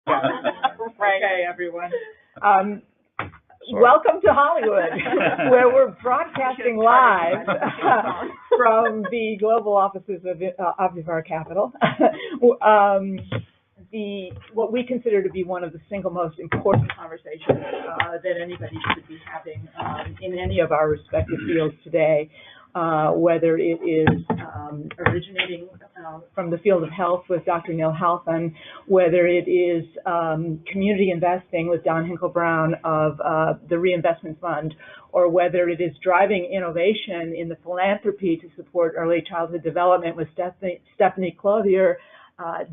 Right. Okay, everyone. Welcome to Hollywood, where we're broadcasting live from the global offices of Avivar Capital. What we consider to be one of the single most important conversations that anybody should be having in any of our respective fields today, whether it is originating from the field of health with Dr. Neal Halfon, whether it is community investing with Don Hinkle-Brown of the Reinvestment Fund, or whether it is driving innovation in the philanthropy to support early childhood development with Steffanie Clothier,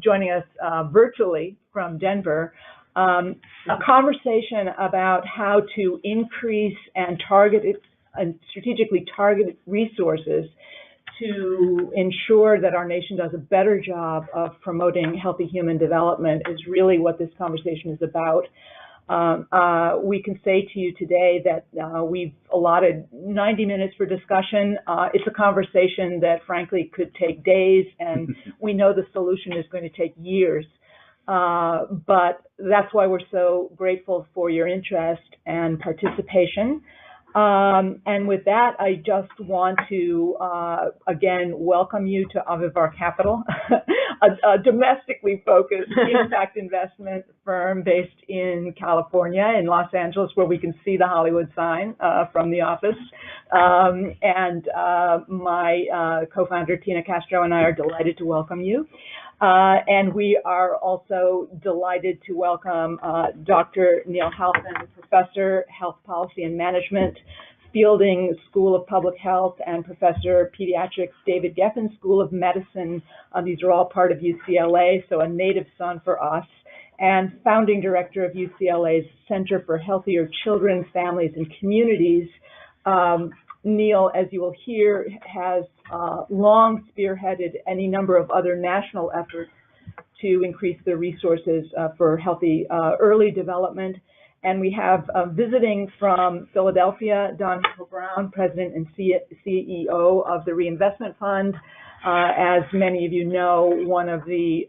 joining us virtually from Denver, a conversation about how to increase and strategically target resources to ensure that our nation does a better job of promoting healthy human development is really what this conversation is about. We can say to you today that we've allotted 90 minutes for discussion. It's a conversation that frankly could take days, and we know the solution is going to take years. But that's why we're so grateful for your interest and participation. And with that, I just want to, again, welcome you to Avivar Capital, a domestically focused impact investment firm based in California, in Los Angeles, where we can see the Hollywood sign from the office. My co-founder, Tina Castro, and I are delighted to welcome you. And we are also delighted to welcome Dr. Neal Halfon, Professor, Health Policy and Management, Fielding School of Public Health, and Professor Pediatrics, David Geffen School of Medicine. These are all part of UCLA, so a native son for us, and founding director of UCLA's Center for Healthier Children, Families, and Communities. Neal, as you will hear, has long spearheaded any number of other national efforts to increase the resources for healthy early development. And we have visiting from Philadelphia, Don Hinkle-Brown, President and CEO of the Reinvestment Fund. As many of you know, one of the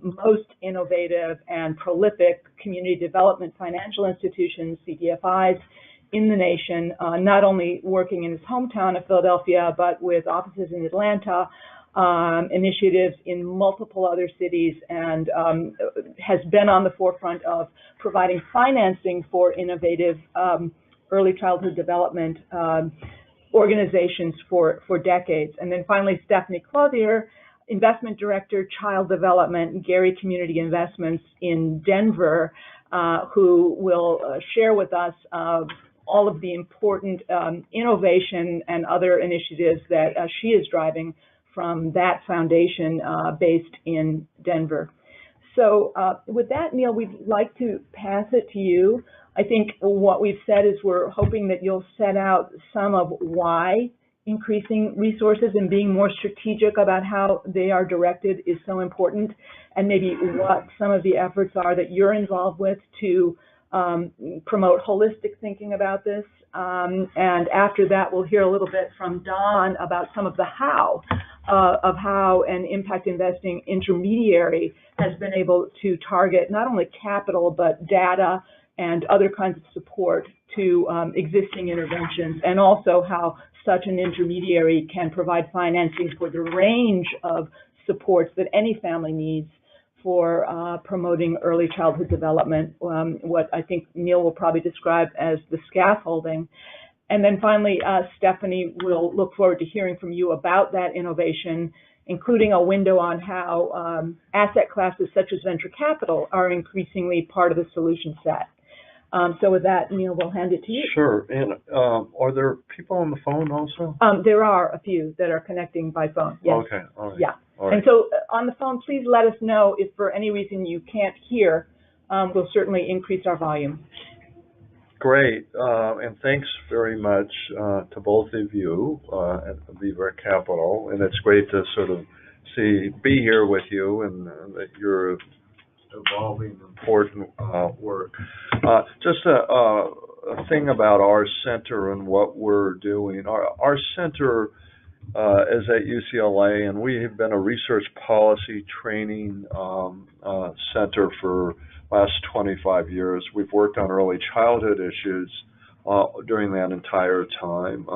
most innovative and prolific community development financial institutions, CDFIs, in the nation, not only working in his hometown of Philadelphia, but with offices in Atlanta, initiatives in multiple other cities, and has been on the forefront of providing financing for innovative early childhood development organizations for decades. And then finally, Steffanie Clothier, Investment Director, Child Development, Gary Community Investments in Denver, who will share with us all of the important innovation and other initiatives that she is driving from that foundation based in Denver. So with that, Neal, we'd like to pass it to you. I think what we've said is we're hoping that you'll set out some of why increasing resources and being more strategic about how they are directed is so important, and maybe what some of the efforts are that you're involved with to promote holistic thinking about this. And after that, we'll hear a little bit from Don about some of the how of how an impact investing intermediary has been able to target not only capital, but data and other kinds of support to existing interventions, and also how such an intermediary can provide financing for the range of supports that any family needs for promoting early childhood development, what I think Neal will probably describe as the scaffolding. And then finally, Steffanie will look forward to hearing from you about that innovation, including a window on how asset classes such as venture capital are increasingly part of the solution set. So with that, Neal, we'll hand it to you. Sure. And are there people on the phone also? There are a few that are connecting by phone. Yes. Okay. All right. Yeah. All right. And so on the phone, please let us know if for any reason you can't hear. We'll certainly increase our volume. Great. And thanks very much to both of you at Avivar Capital. And it's great to sort of be here with you, and that you're evolving important work. Just a thing about our center and what we're doing. Our center is at UCLA, and we have been a research policy training center for last 25 years. We've worked on early childhood issues during that entire time.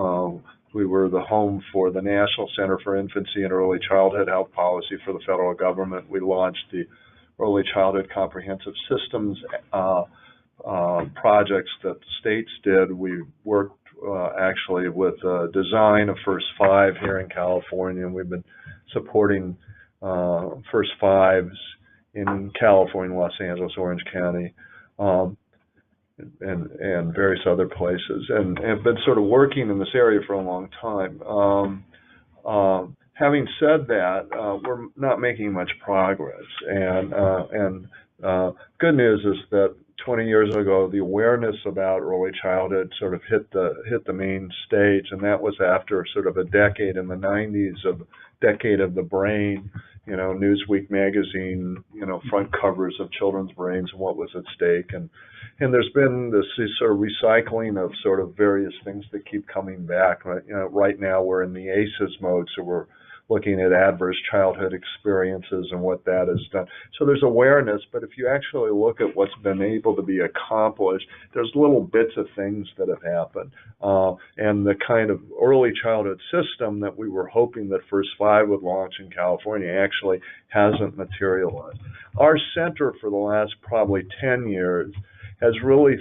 We were the home for the National Center for Infancy and Early Childhood Health Policy for the federal government. We launched the Early Childhood Comprehensive Systems projects that the states did. We worked actually with design of First Five here in California, and we've been supporting First Fives in California, Los Angeles, Orange County, and various other places, and have been sort of working in this area for a long time. Having said that, we're not making much progress, and good news is that 20 years ago, the awareness about early childhood sort of hit the main stage, and that was after sort of a decade in the 90s of Decade of the Brain, Newsweek magazine, front covers of children's brains and what was at stake, and there's been this sort of recycling of sort of various things that keep coming back. Right now we're in the ACEs mode, so we're looking at adverse childhood experiences and what that has done. So there's awareness, but if you actually look at what's been able to be accomplished, there's little bits of things that have happened. And the kind of early childhood system that we were hoping that First Five would launch in California actually hasn't materialized. Our center for the last probably 10 years has really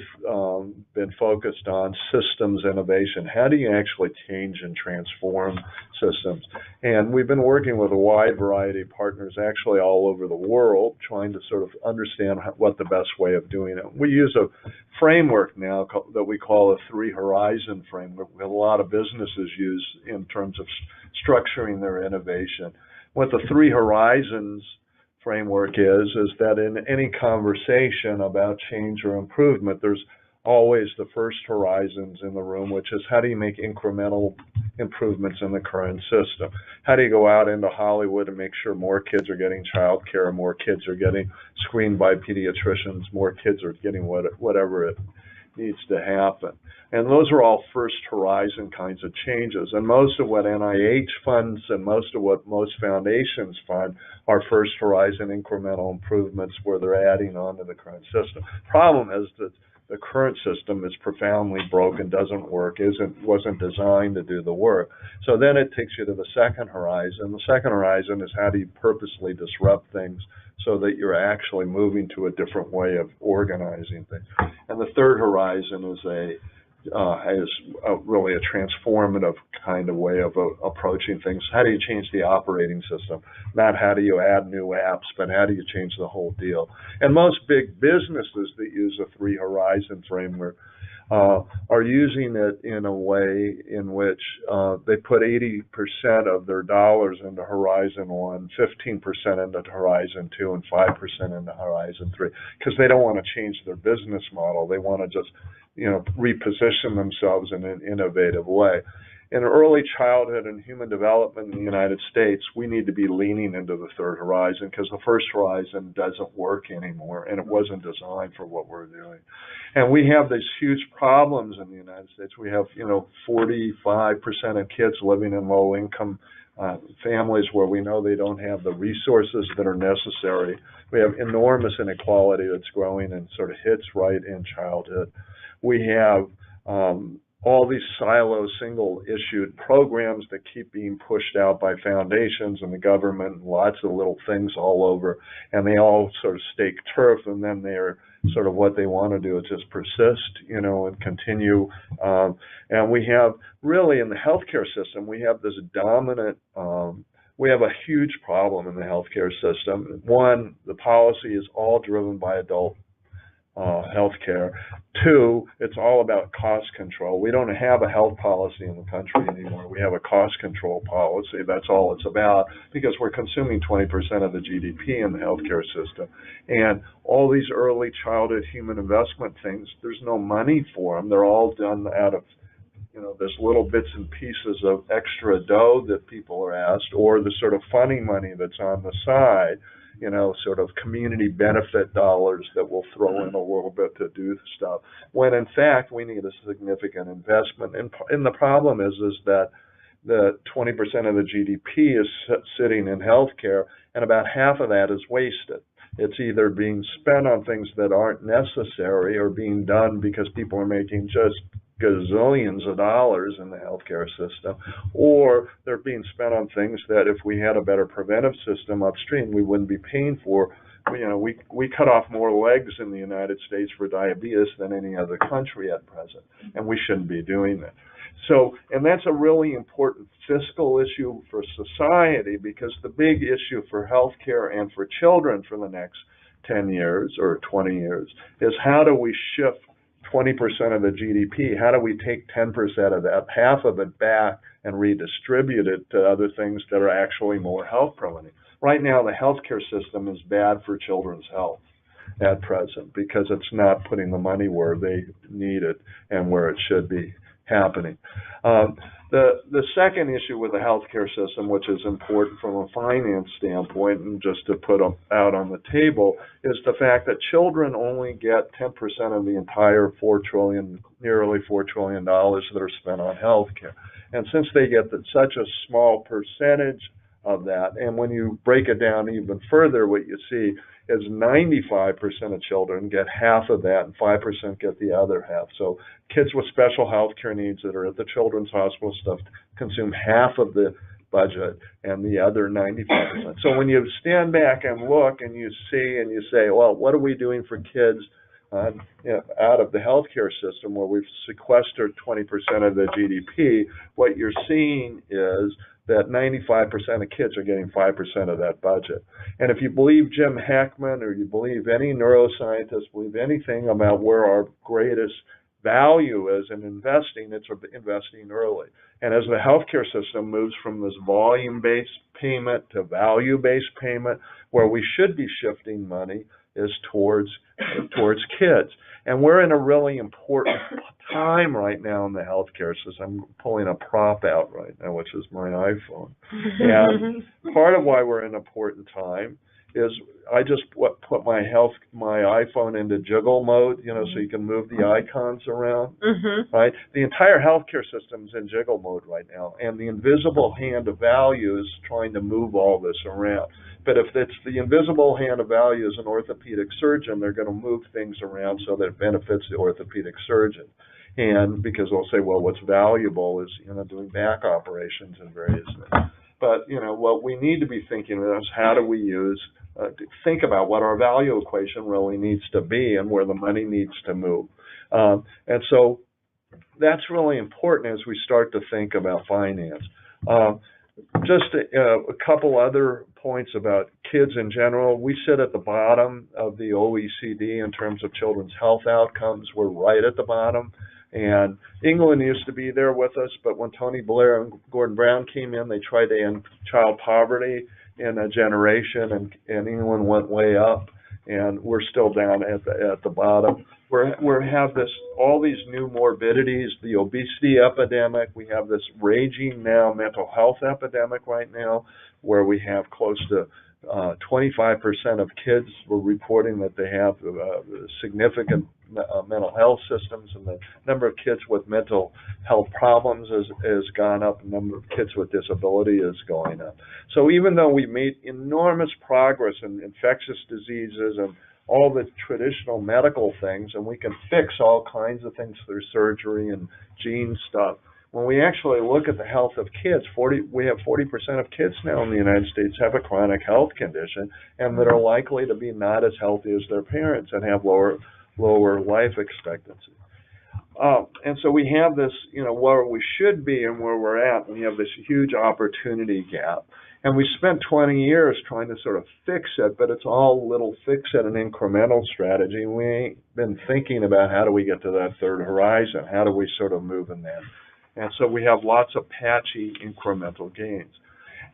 been focused on systems innovation. How do you actually change and transform systems? And we've been working with a wide variety of partners actually all over the world, trying to sort of understand what the best way of doing it. We use a framework now that we call a three-horizon framework that a lot of businesses use in terms of structuring their innovation. What the three horizons framework is that in any conversation about change or improvement, there's always the first horizons in the room, which is how do you make incremental improvements in the current system? How do you go out into Hollywood and make sure more kids are getting child care, more kids are getting screened by pediatricians, more kids are getting whatever it needs to happen? And those are all first horizon kinds of changes. And most of what NIH funds and most of what most foundations fund are first horizon incremental improvements where they're adding on to the current system. Problem is that the current system is profoundly broken, doesn't work, wasn't designed to do the work. So then it takes you to the second horizon. The second horizon is how do you purposely disrupt things so that you're actually moving to a different way of organizing things. And the third horizon is really a transformative kind of way of approaching things. How do you change the operating system? Not how do you add new apps, but how do you change the whole deal? And most big businesses that use a three-horizon framework are using it in a way in which they put 80% of their dollars into Horizon 1, 15% into Horizon 2, and 5% into Horizon 3, because they don't want to change their business model. They want to just reposition themselves in an innovative way. In early childhood and human development in the United States, we need to be leaning into the third horizon because the first horizon doesn't work anymore, and it wasn't designed for what we're doing. And we have these huge problems in the United States. We have, 45% of kids living in low-income families where we know they don't have the resources that are necessary. We have enormous inequality that's growing and sort of hits right in childhood. We have all these silo, single-issued programs that keep being pushed out by foundations and the government, and lots of little things all over, and they all sort of stake turf, and then they're sort of what they want to do is just persist, and continue. And we have really in the healthcare system, we have this dominant, we have a huge problem in the healthcare system. One, the policy is all driven by adult healthcare. Two, it's all about cost control. We don't have a health policy in the country anymore. We have a cost control policy. That's all it's about because we're consuming 20% of the GDP in the healthcare system. And all these early childhood human investment things, there's no money for them. They're all done out of there's little bits and pieces of extra dough that people are asked, or the sort of funny money that's on the side, sort of community benefit dollars that we'll throw in a little bit to do stuff, when in fact we need a significant investment. And the problem is that that 20% of the GDP is sitting in healthcare, and about half of that is wasted. It's either being spent on things that aren't necessary or being done because people are making just gazillions of dollars in the healthcare system, or they're being spent on things that if we had a better preventive system upstream, we wouldn't be paying for. We cut off more legs in the United States for diabetes than any other country at present, and we shouldn't be doing that. So, and that's a really important fiscal issue for society, because the big issue for healthcare and for children for the next 10 years or 20 years is how do we shift 20% of the GDP? How do we take 10% of that, half of it back, and redistribute it to other things that are actually more health promoting? Right now, the healthcare system is bad for children's health at present because it's not putting the money where they need it and where it should be happening. The second issue with the healthcare system, which is important from a finance standpoint, and just to put them out on the table, is the fact that children only get 10% of the entire nearly $4 trillion that are spent on healthcare. And since they get such a small percentage of that, and when you break it down even further, what you see is 95% of children get half of that and 5% get the other half. So kids with special health care needs that are at the children's hospital stuff consume half of the budget and the other 95%. So when you stand back and look and you see and you say, well, what are we doing for kids out of the healthcare system where we've sequestered 20% of the GDP, what you're seeing is that 95% of kids are getting 5% of that budget. And if you believe Jim Heckman or you believe any neuroscientist, believe anything about where our greatest value is in investing, it's investing early. And as the healthcare system moves from this volume-based payment to value-based payment, where we should be shifting money is towards kids. And we're in a really important time right now in the healthcare system. I'm pulling a prop out right now, which is my iPhone. And part of why we're in an important time is I just put my iPhone into jiggle mode, so you can move the icons around, right? The entire healthcare system is in jiggle mode right now, and the invisible hand of value is trying to move all this around. But if it's the invisible hand of value as an orthopedic surgeon, they're going to move things around so that it benefits the orthopedic surgeon. And because they'll say, well, what's valuable is, doing back operations and various things. But, what we need to be thinking about is how do we think about what our value equation really needs to be and where the money needs to move. And so that's really important as we start to think about finance. Just a couple other points about kids in general. We sit at the bottom of the OECD in terms of children's health outcomes. We're right at the bottom. And England used to be there with us, but when Tony Blair and Gordon Brown came in, they tried to end child poverty in a generation, and England went way up, and we're still down at the bottom. We have all these new morbidities, the obesity epidemic. We have this raging now mental health epidemic right now, where we have close to 25% of kids were reporting that they have significant mental health systems, and the number of kids with mental health problems has gone up, and the number of kids with disability is going up. So even though we made enormous progress in infectious diseases and all the traditional medical things, and we can fix all kinds of things through surgery and gene stuff, when we actually look at the health of kids, we have 40% of kids now in the United States have a chronic health condition and that are likely to be not as healthy as their parents and have lower life expectancy. And so we have this, where we should be and where we're at, we have this huge opportunity gap. And we spent 20 years trying to sort of fix it, but it's all little fix it and incremental strategy. We ain't been thinking about how do we get to that third horizon, how do we sort of move in that. And so we have lots of patchy incremental gains.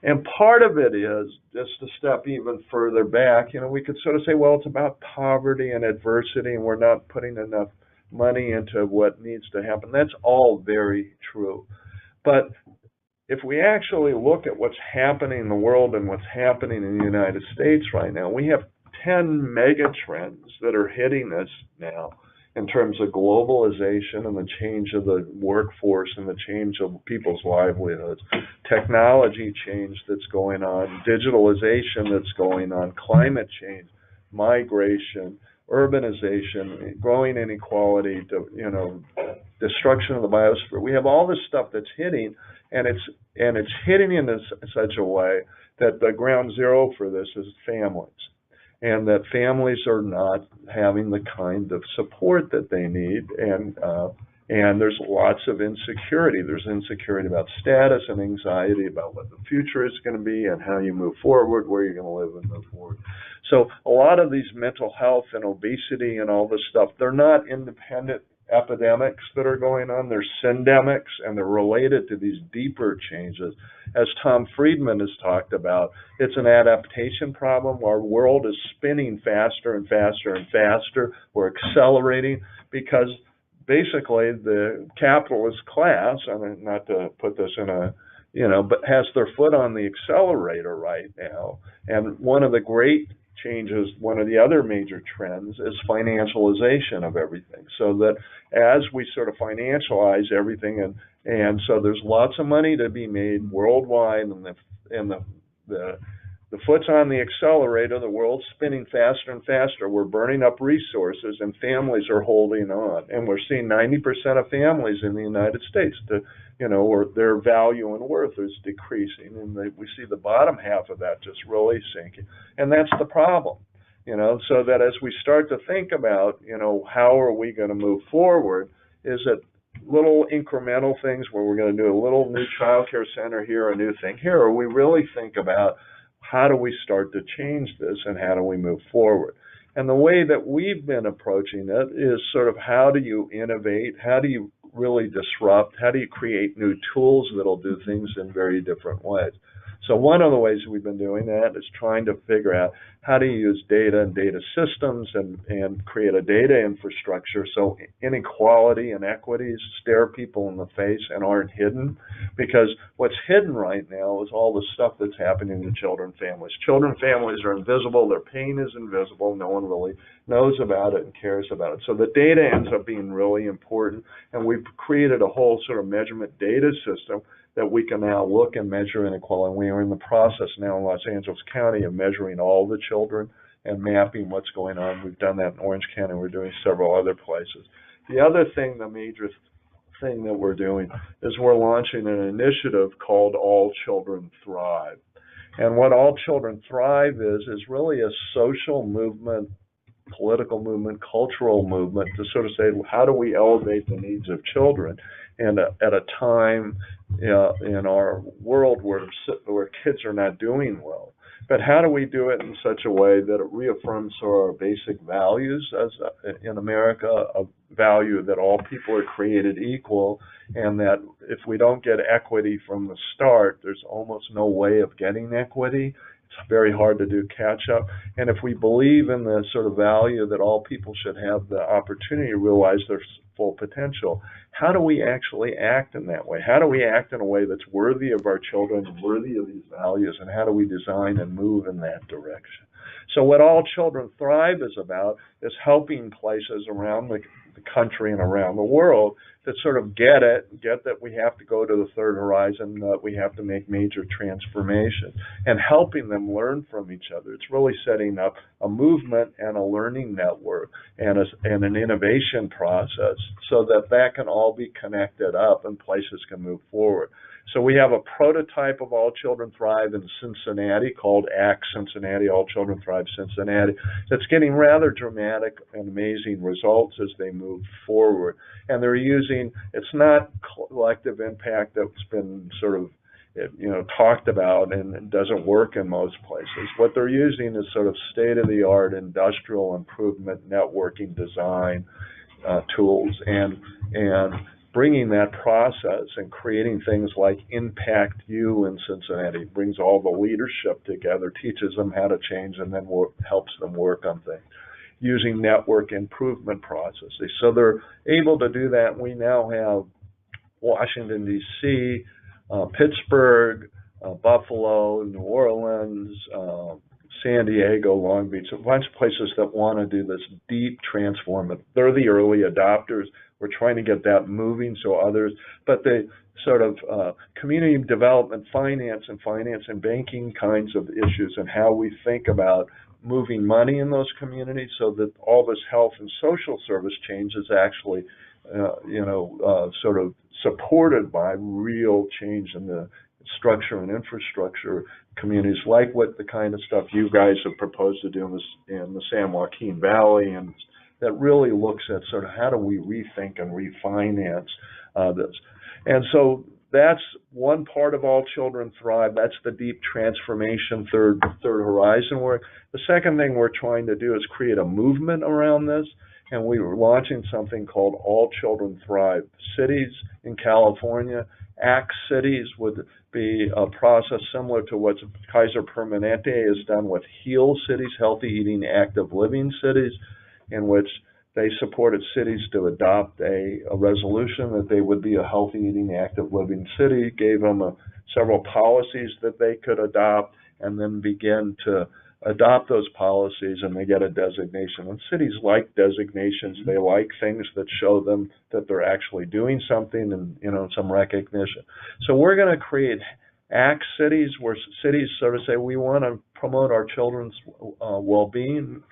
And part of it is, just to step even further back, we could sort of say, well, it's about poverty and adversity, and we're not putting enough money into what needs to happen. That's all very true. But if we actually look at what's happening in the world and what's happening in the United States right now, we have 10 mega trends that are hitting us now. in terms of globalization and the change of the workforce and the change of people's livelihoods, technology change that's going on, digitalization that's going on, climate change, migration, urbanization, growing inequality, destruction of the biosphere. We have all this stuff that's hitting, and it's hitting in such a way that the ground zero for this is families, and that families are not having the kind of support that they need, and there's lots of insecurity. There's insecurity about status and anxiety about what the future is going to be and how you move forward, where you're going to live and move forward. So a lot of these mental health and obesity and all this stuff, they're not independent epidemics that are going on. They're syndemics, and they're related to these deeper changes. As Tom Friedman has talked about, it's an adaptation problem. Our world is spinning faster and faster and faster. We're accelerating because basically the capitalist class, I mean, not to put this in a, but has their foot on the accelerator right now. And one of the great changes, one of the other major trends is financialization of everything. So that as we sort of financialize everything, and so there's lots of money to be made worldwide, and the foot's on the accelerator, the world's spinning faster and faster. We're burning up resources, and families are holding on. And we're seeing 90% of families in the United States, or their value and worth is decreasing, and we see the bottom half of that just really sinking. And that's the problem, so that as we start to think about, how are we going to move forward, is it little incremental things where we're going to do a little new child care center here, a new thing here, or we really think about how do we start to change this and how do we move forward? And the way that we've been approaching it is sort of how do you innovate? How do you really disrupt? How do you create new tools that'll do things in very different ways? So one of the ways we've been doing that is trying to figure out how do you use data and data systems and create a data infrastructure so inequality and equities stare people in the face and aren't hidden. Because what's hidden right now is all the stuff that's happening to children families. Children families are invisible. Their pain is invisible. No one really knows about it and cares about it. So the data ends up being really important, and we've created a whole sort of measurement data system that we can now look and measure inequality. We are in the process now in Los Angeles County of measuring all the children and mapping what's going on. We've done that in Orange County. We're doing several other places. The other thing, the major thing that we're doing is we're launching an initiative called All Children Thrive. And what All Children Thrive is really a social movement, political movement, cultural movement to sort of say, how do we elevate the needs of children? And at a time in our world where kids are not doing well. But how do we do it in such a way that it reaffirms our basic values as in America, a value that all people are created equal, and that if we don't get equity from the start, there's almost no way of getting equity. It's very hard to do catch up. And if we believe in the sort of value that all people should have the opportunity to realize their full potential, how do we actually act in that way? How do we act in a way that's worthy of our children, worthy of these values, and how do we design and move in that direction? So what All Children Thrive is about is helping places around the country and around the world that sort of get that we have to go to the third horizon, that we have to make major transformation, and helping them learn from each other. It's really setting up a movement and a learning network and an innovation process so that can all be connected up and places can move forward. So we have a prototype of All Children Thrive in Cincinnati called ACT Cincinnati, All Children Thrive Cincinnati, that's getting rather dramatic and amazing results as they move forward. And they're using, it's not collective impact that's been sort of talked about and doesn't work in most places. What they're using is sort of state-of-the-art industrial improvement, networking design tools, and bringing that process and creating things like Impact U in Cincinnati, brings all the leadership together, teaches them how to change, and then helps them work on things, using network improvement processes. So they're able to do that. We now have Washington, D.C., Pittsburgh, Buffalo, New Orleans, San Diego, Long Beach, a bunch of places that want to do this deep transformative. They're the early adopters. We're trying to get that moving so others, but the sort of community development, finance and banking kinds of issues, and how we think about moving money in those communities so that all this health and social service change is actually, sort of supported by real change in the structure and infrastructure communities, like what the kind of stuff you guys have proposed to do in the San Joaquin Valley, and that really looks at sort of how do we rethink and refinance this. And so that's one part of All Children Thrive. That's the deep transformation, third horizon work. The second thing we're trying to do is create a movement around this, and we were launching something called All Children Thrive. Cities in California, ACT cities would be a process similar to what Kaiser Permanente has done with HEAL cities, Healthy Eating, Active Living cities, in which they supported cities to adopt a resolution that they would be a healthy eating, active living city, gave them several policies that they could adopt, and then begin to adopt those policies, and they get a designation. And cities like designations. They like things that show them that they're actually doing something and, some recognition. So we're going to create ACT cities, where cities sort of say, we want to promote our children's well-being,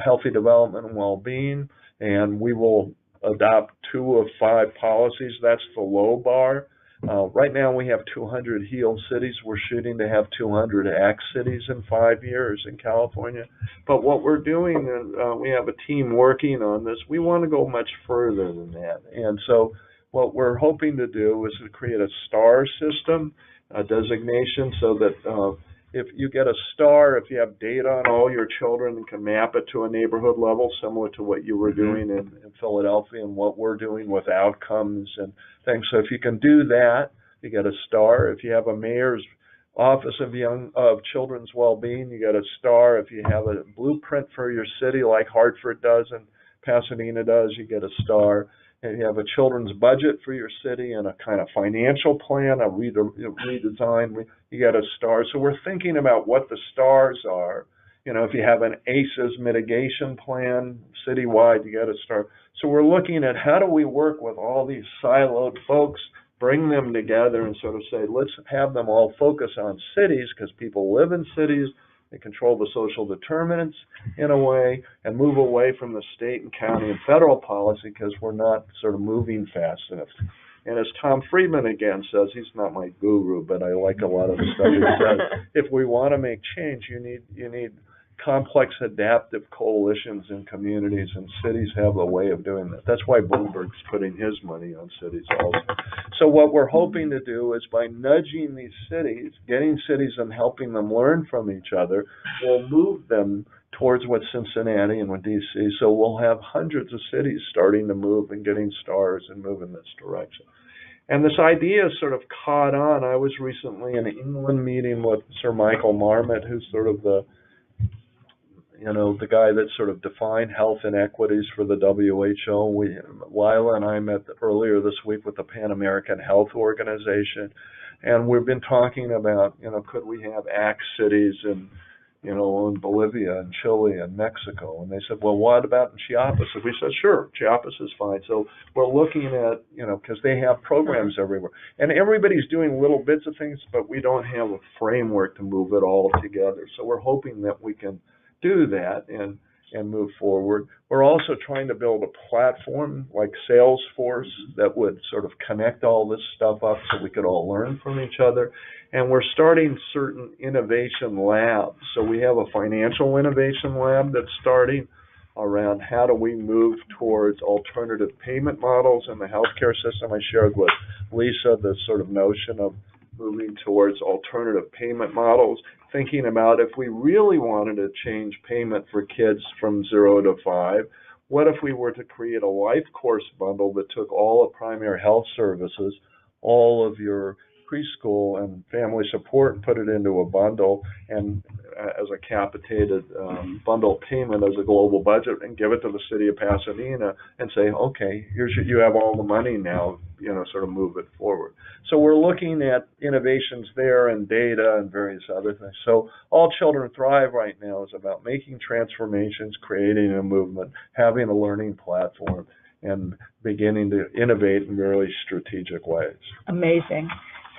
healthy development and well-being, and we will adopt 2 of 5 policies. That's the low bar. Right now we have 200 HEAL cities. We're shooting to have 200 ACT cities in 5 years in California. But what we're doing, and we have a team working on this, we want to go much further than that. And so what we're hoping to do is to create a STAR system, a designation, so that if you get a star, if you have data on all your children and can map it to a neighborhood level, similar to what you were doing in Philadelphia and what we're doing with outcomes and things. So if you can do that, you get a star. If you have a mayor's office of children's well-being, you get a star. If you have a blueprint for your city like Hartford does and Pasadena does, you get a star. And you have a children's budget for your city and a kind of financial plan, a redesign, you get a star. So we're thinking about what the stars are. If you have an ACEs mitigation plan citywide, you get a star. So we're looking at how do we work with all these siloed folks, bring them together and sort of say, let's have them all focus on cities, because people live in cities. They control the social determinants in a way, and move away from the state and county and federal policy, because we're not sort of moving fast enough. And as Tom Friedman again says, he's not my guru, but I like a lot of the stuff he says. If we want to make change, you need complex adaptive coalitions in communities, and cities have a way of doing that. That's why Bloomberg's putting his money on cities also. So what we're hoping to do is, by nudging these cities, getting cities and helping them learn from each other, we'll move them towards what Cincinnati and what DC. So we'll have hundreds of cities starting to move and getting stars and move in this direction. And this idea sort of caught on. I was recently in England meeting with Sir Michael Marmot, who's sort of the guy that sort of defined health inequities for the WHO. Lila and I met earlier this week with the Pan American Health Organization, and we've been talking about, could we have ACT cities in Bolivia and Chile and Mexico? And they said, well, what about in Chiapas? And we said, sure, Chiapas is fine. So we're looking at, because they have programs everywhere. And everybody's doing little bits of things, but we don't have a framework to move it all together. So we're hoping that we can do that and move forward. We're also trying to build a platform like Salesforce that would sort of connect all this stuff up so we could all learn from each other. And we're starting certain innovation labs. So we have a financial innovation lab that's starting around how do we move towards alternative payment models in the healthcare system. I shared with Lisa the sort of notion of moving towards alternative payment models, thinking about if we really wanted to change payment for kids from 0 to 5, what if we were to create a life course bundle that took all of primary health services, all of your preschool and family support and put it into a bundle and as a capitated bundle payment as a global budget and give it to the city of Pasadena and say, okay, you have all the money now, sort of move it forward. So we're looking at innovations there and data and various other things. So All Children Thrive right now is about making transformations, creating a movement, having a learning platform, and beginning to innovate in really strategic ways. Amazing.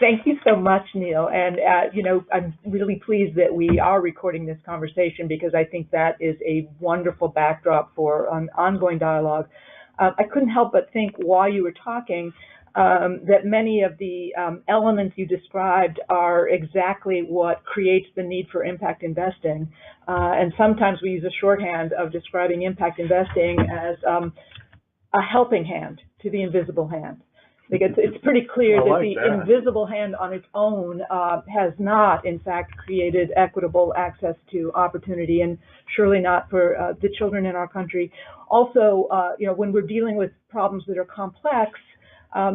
Thank you so much, Neal. And, I'm really pleased that we are recording this conversation because I think that is a wonderful backdrop for an ongoing dialogue. I couldn't help but think while you were talking that many of the elements you described are exactly what creates the need for impact investing. And sometimes we use a shorthand of describing impact investing as a helping hand to the invisible hand. Because it's pretty clear that the invisible hand on its own has not, in fact, created equitable access to opportunity, and surely not for the children in our country. Also, when we're dealing with problems that are complex,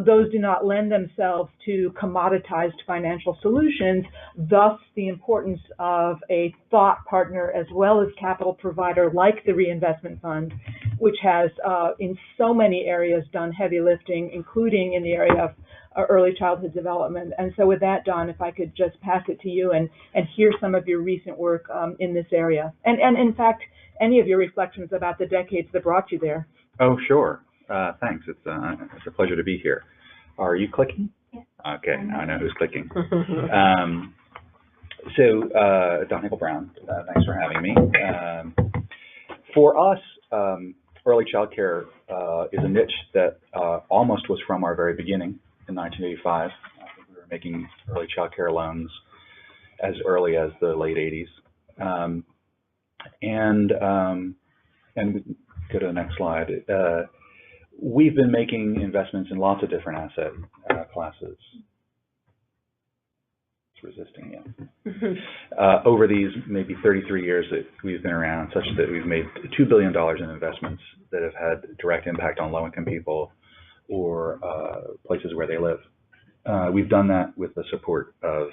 those do not lend themselves to commoditized financial solutions, thus the importance of a thought partner as well as capital provider like the Reinvestment Fund, which has in so many areas done heavy lifting, including in the area of early childhood development. And so with that, Don, if I could just pass it to you and hear some of your recent work in this area. And in fact, any of your reflections about the decades that brought you there. Oh, sure. Thanks. It's a pleasure to be here. Are you clicking? Yes. Okay, now I know who's clicking. Don Hinkle-Brown, thanks for having me. For us, early child care is a niche that almost was from our very beginning in 1985. I think we were making early child care loans as early as the late 80s. And go to the next slide. We've been making investments in lots of different asset classes. It's resisting, yeah. Over these maybe 33 years that we've been around, such that we've made $2 billion in investments that have had direct impact on low-income people or places where they live. We've done that with the support of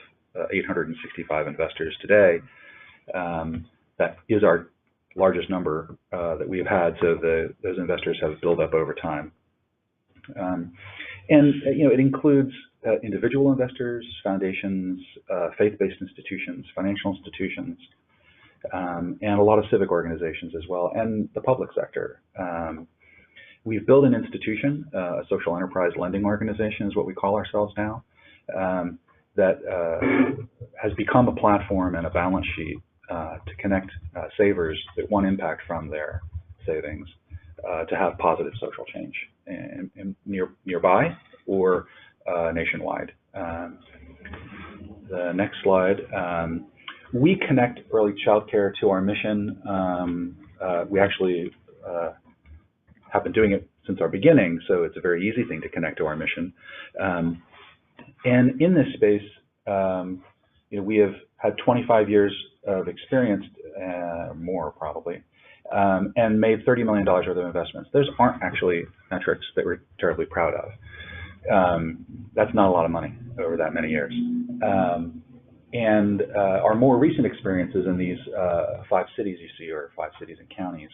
865 investors today. That is our largest number that we've had, so those investors have built up over time. It includes individual investors, foundations, faith-based institutions, financial institutions, and a lot of civic organizations as well, and the public sector. We've built an institution, a social enterprise lending organization is what we call ourselves now, that has become a platform and a balance sheet to connect savers that want impact from their savings to have positive social change nearby or nationwide. The next slide. We connect early child care to our mission. We actually have been doing it since our beginning, so it's a very easy thing to connect to our mission. And in this space, we have had 25 years of experience, more probably, and made $30 million worth of investments. Those aren't actually metrics that we're terribly proud of. That's not a lot of money over that many years. And our more recent experiences in these 5 cities you see, or 5 cities and counties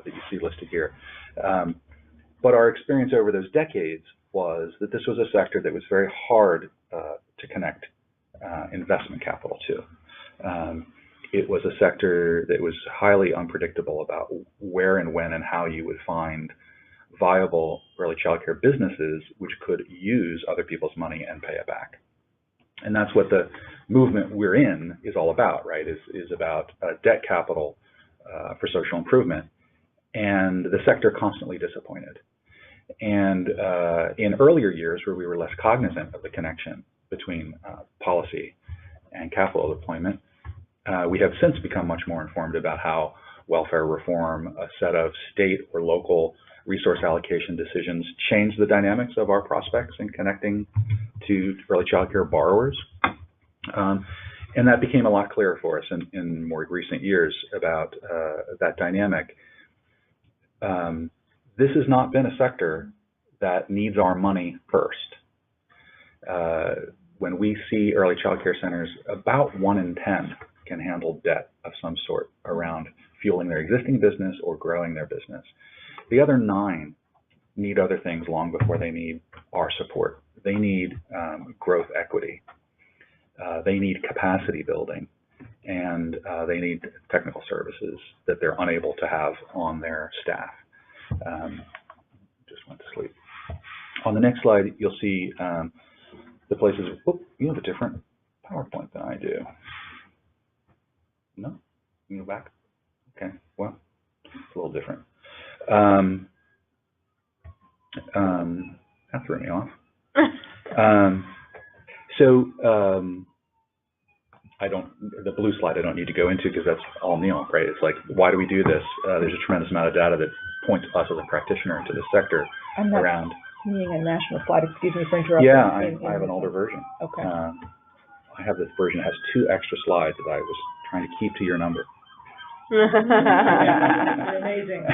that you see listed here. But our experience over those decades was that this was a sector that was very hard to connect investment capital to. It was a sector that was highly unpredictable about where and when and how you would find viable early child care businesses which could use other people's money and pay it back. And that's what the movement we're in is all about, right? Is about debt capital for social improvement. And the sector constantly disappointed. And in earlier years where we were less cognizant of the connection between policy and capital deployment, we have since become much more informed about how welfare reform, a set of state or local resource allocation decisions change the dynamics of our prospects in connecting to early child care borrowers. And that became a lot clearer for us in more recent years about that dynamic. This has not been a sector that needs our money first. when we see early child care centers, about 1 in 10 can handle debt of some sort around fueling their existing business or growing their business. The other 9 need other things long before they need our support. They need growth equity. They need capacity building, and they need technical services that they're unable to have on their staff. Just went to sleep. On the next slide, you'll see the places. Oh, you have a different PowerPoint than I do. No? You go back? Okay, well, it's a little different. That threw me off. The blue slide I don't need to go into because that's all Neal, right? It's like, why do we do this? There's a tremendous amount of data that points us as a practitioner into this sector around. Seeing a national slide, excuse me for interrupting. Yeah, I have an older version. Okay. I have this version that has 2 extra slides that I was trying to keep to your number. You're amazing.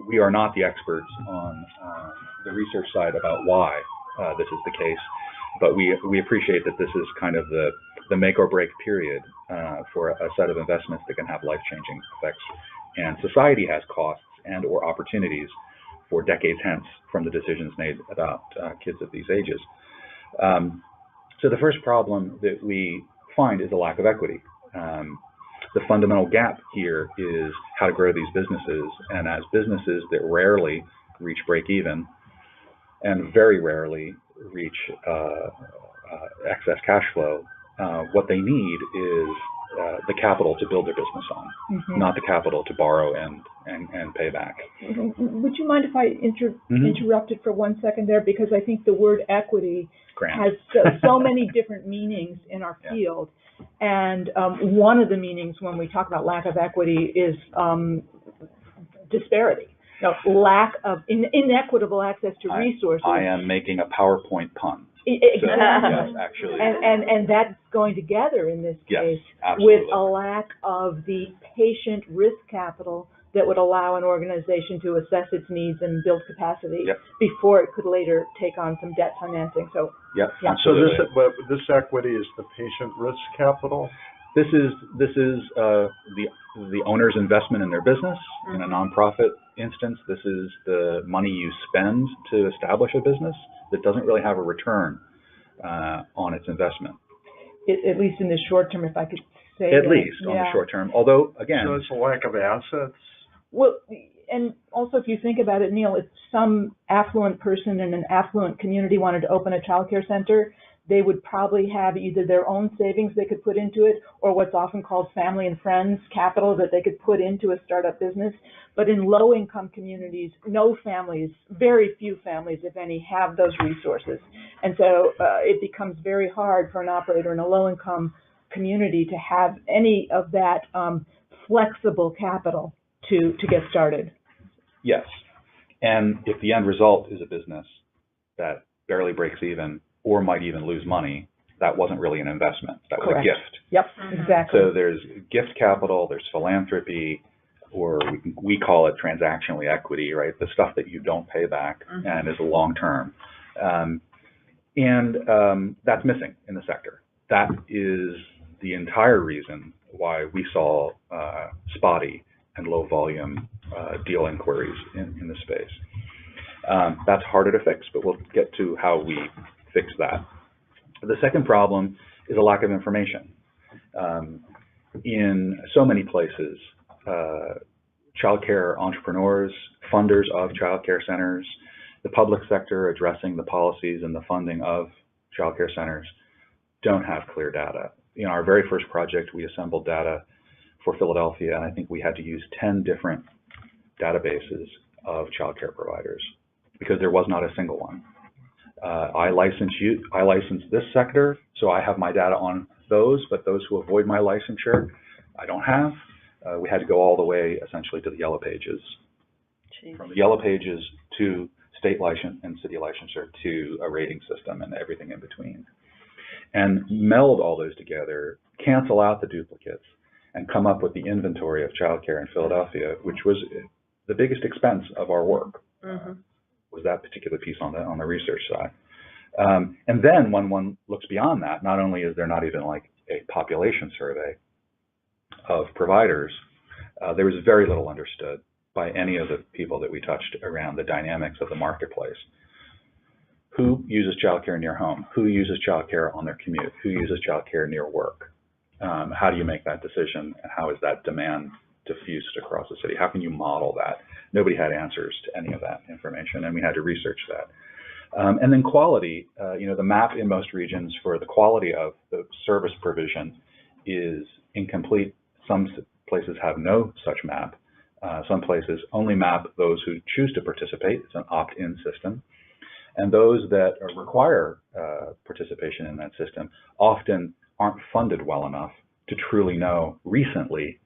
We are not the experts on the research side about why this is the case, but we appreciate that this is kind of the make or break period for a set of investments that can have life-changing effects. And society has costs and or opportunities for decades hence from the decisions made about kids of these ages. So the first problem that we find is a lack of equity. The fundamental gap here is how to grow these businesses, and as businesses that rarely reach break even and very rarely reach excess cash flow, what they need is the capital to build their business on, not the capital to borrow and pay back. Would you mind if I interrupted for 1 second there? Because I think the word equity has so many different meanings in our field. And one of the meanings when we talk about lack of equity is disparity. Lack of inequitable access to resources. I am making a PowerPoint pun. Exactly. So, yes, actually. And that's going together in this case absolutely. with a lack of the patient risk capital that would allow an organization to assess its needs and build capacity before it could later take on some debt financing. So, So this equity is the patient risk capital? This is the owner's investment in their business. In a nonprofit instance, this is the money you spend to establish a business that doesn't really have a return on its investment. At least in the short term, if I could say At least on the short term. Although, again... So it's a lack of assets? Well, and also if you think about it, Neal, if some affluent person in an affluent community wanted to open a child care center, they would probably have either their own savings they could put into it or what's often called family and friends capital that they could put into a startup business. But in low-income communities, no families, very few families, if any, have those resources. And so it becomes very hard for an operator in a low-income community to have any of that flexible capital to get started. Yes. And if the end result is a business that barely breaks even or might even lose money, that wasn't really an investment. That was a gift. Yep, exactly. So there's gift capital, there's philanthropy, or we call it transactional equity, right? The stuff that you don't pay back and is long-term. That's missing in the sector. That is the entire reason why we saw spotty and low-volume deal inquiries in the space. That's harder to fix, but we'll get to how we fix that. The second problem is a lack of information. In so many places, childcare entrepreneurs, funders of childcare centers, the public sector addressing the policies and the funding of childcare centers don't have clear data. In our very first project, we assembled data for Philadelphia, and I think we had to use 10 different databases of childcare providers because there was not a single one. I license this sector, so I have my data on those, but those who avoid my licensure, I don't have. We had to go all the way essentially to the yellow pages. Jeez. From the yellow pages to state license and city licensure to a rating system and everything in between. And meld all those together, cancel out the duplicates, and come up with the inventory of childcare in Philadelphia, which was the biggest expense of our work, was that particular piece on the research side. And then when one looks beyond that, not only is there not even like a population survey of providers, there was very little understood by any of the people that we touched around the dynamics of the marketplace. Who uses childcare near home? Who uses childcare on their commute? Who uses childcare near work? How do you make that decision, and how is that demand diffused across the city? How can you model that? Nobody had answers to any of that information, and we had to research that. And then quality, the map in most regions for the quality of the service provision is incomplete. Some places have no such map. Some places only map those who choose to participate. It's an opt-in system. And those that require participation in that system often aren't funded well enough to truly know recently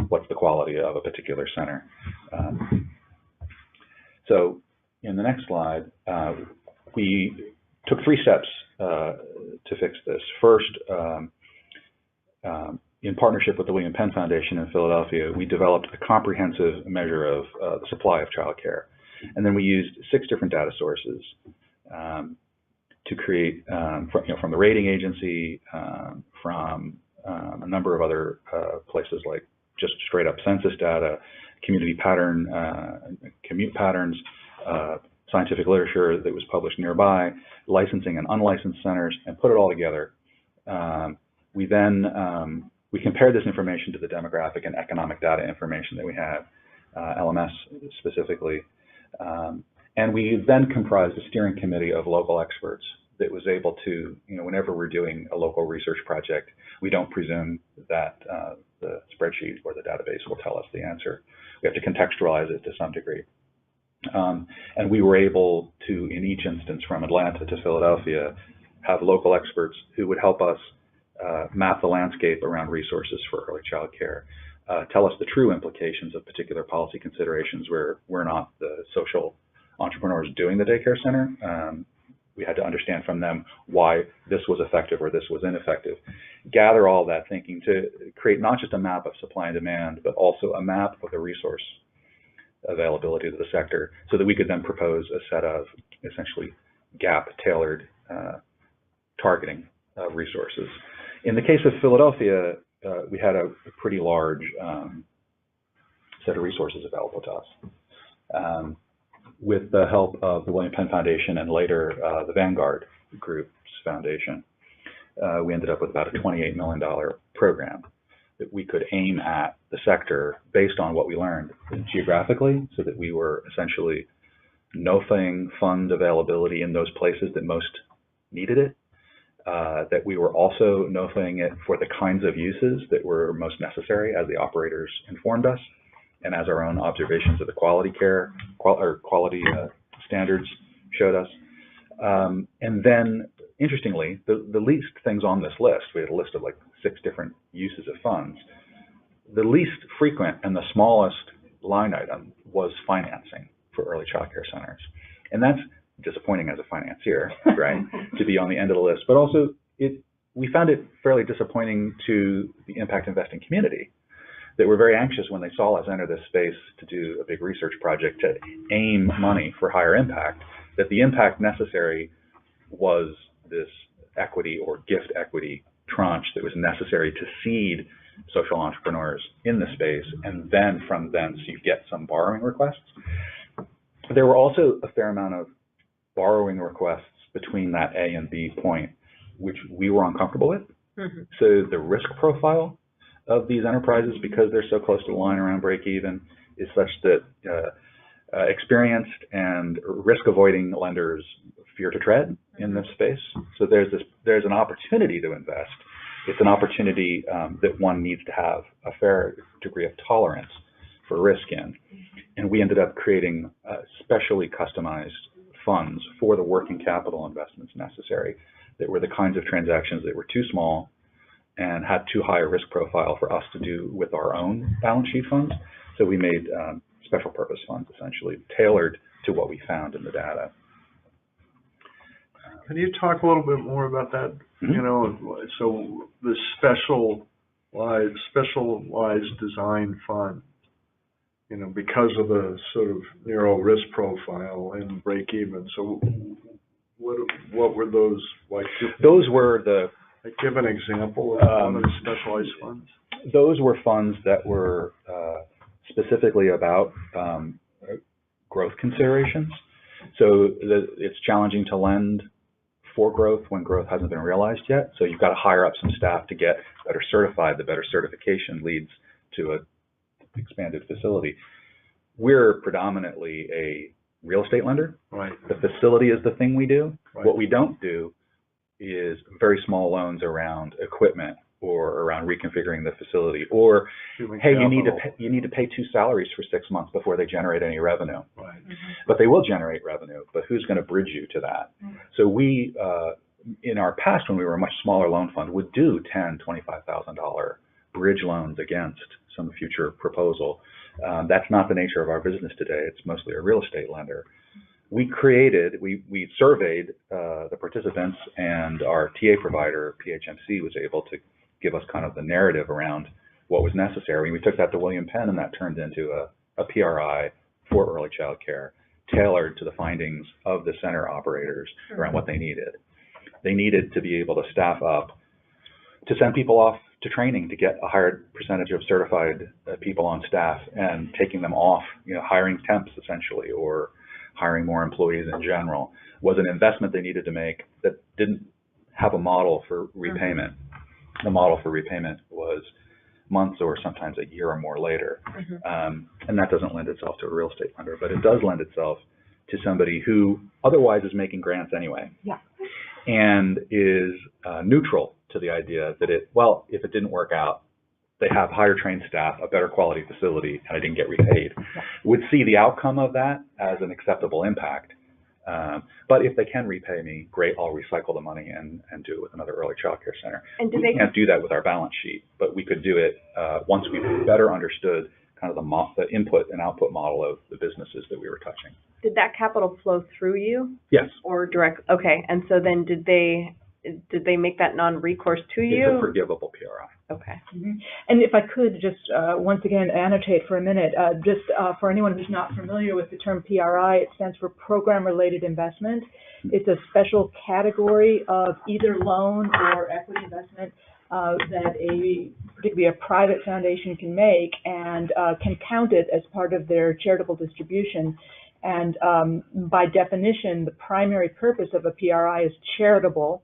what's the quality of a particular center. So in the next slide, we took 3 steps to fix this. First, in partnership with the William Penn Foundation in Philadelphia, we developed a comprehensive measure of the supply of childcare. And then we used 6 different data sources to create, from the rating agency, from a number of other places like just straight up census data, community pattern, commute patterns, scientific literature that was published nearby, licensing and unlicensed centers, and put it all together. We then we compared this information to the demographic and economic data information that we had, LMS specifically. And we then comprised a steering committee of local experts that was able to, whenever we're doing a local research project, we don't presume that the spreadsheet or the database will tell us the answer. We have to contextualize it to some degree. And we were able to, in each instance, from Atlanta to Philadelphia, have local experts who would help us map the landscape around resources for early child care, tell us the true implications of particular policy considerations where we're not the social entrepreneurs doing the daycare center. We had to understand from them why this was effective or this was ineffective. Gather all that thinking to create not just a map of supply and demand, but also a map of the resource availability to the sector, so that we could then propose a set of essentially gap-tailored targeting of resources. In the case of Philadelphia, we had a pretty large set of resources available to us. With the help of the William Penn Foundation and later the Vanguard Group's foundation, we ended up with about a $28 million program that we could aim at the sector based on what we learned geographically, so that we were essentially no-thing fund availability in those places that most needed it, that we were also no-thing it for the kinds of uses that were most necessary as the operators informed us, and as our own observations of the quality care, quality standards showed us. And then, interestingly, the least things on this list, we had a list of like 6 different uses of funds, the least frequent and the smallest line item was financing for early child care centers. And that's disappointing as a financier, right, to be on the end of the list. But also, we found it fairly disappointing to the impact investing community, that were very anxious when they saw us enter this space to do a big research project to aim money for higher impact, that the impact necessary was this equity or gift equity tranche that was necessary to seed social entrepreneurs in the space, and then from thence you get some borrowing requests. There were also a fair amount of borrowing requests between that A and B point, which we were uncomfortable with. Mm-hmm. So the risk profile of these enterprises, because they're so close to the line around break even, is such that experienced and risk-avoiding lenders fear to tread in this space. So there's an opportunity to invest. It's an opportunity that one needs to have a fair degree of tolerance for risk in. And we ended up creating specially customized funds for the working capital investments necessary, that were the kinds of transactions that were too small and had too high a risk profile for us to do with our own balance sheet funds. So we made special purpose funds, essentially tailored to what we found in the data. Can you talk a little bit more about that? Mm-hmm. So the specialized design fund, because of the sort of narrow risk profile and break even. So what were those like? Those were like, give an example of one of the specialized funds. Those were funds that were specifically about growth considerations. So it's challenging to lend for growth when growth hasn't been realized yet. So you've got to hire up some staff to get better certified. The better certification leads to a expanded facility. We're predominantly a real estate lender. Right. The facility is the thing we do. Right. What we don't do is very small loans around equipment or around reconfiguring the facility, or hey, you need to pay 2 salaries for 6 months before they generate any revenue. Right. But they will generate revenue, but who's going to bridge you to that? So we, in our past, when we were a much smaller loan fund, would do $10,000, $25,000 bridge loans against some future proposal. That's not the nature of our business today. It's mostly a real estate lender. We surveyed the participants, and our TA provider, PHMC, was able to give us kind of the narrative around what was necessary. We took that to William Penn, and that turned into a PRI for early child care, tailored to the findings of the center operators around what they needed. They needed to be able to staff up, to send people off to training to get a higher percentage of certified people on staff, and taking them off, hiring temps essentially, or hiring more employees in general, was an investment they needed to make that didn't have a model for repayment. The model for repayment was months or sometimes a year or more later. And that doesn't lend itself to a real estate lender, but it does lend itself to somebody who otherwise is making grants anyway. Yeah. And is neutral to the idea that if it didn't work out, they have higher trained staff, a better quality facility, and I didn't get repaid. Would see the outcome of that as an acceptable impact. But if they can repay me, great, I'll recycle the money and do it with another early child care center. And we can't do that with our balance sheet, but we could do it once we better understood kind of the input and output model of the businesses that we were touching. Did that capital flow through you? Yes. Or direct? Okay. And so then did they make that non-recourse to you? It's a forgivable PRI. Okay. And if I could just once again annotate for a minute, for anyone who's not familiar with the term PRI, it stands for Program-Related Investment. It's a special category of either loan or equity investment that particularly a private foundation can make, and can count it as part of their charitable distribution. And by definition, the primary purpose of a PRI is charitable.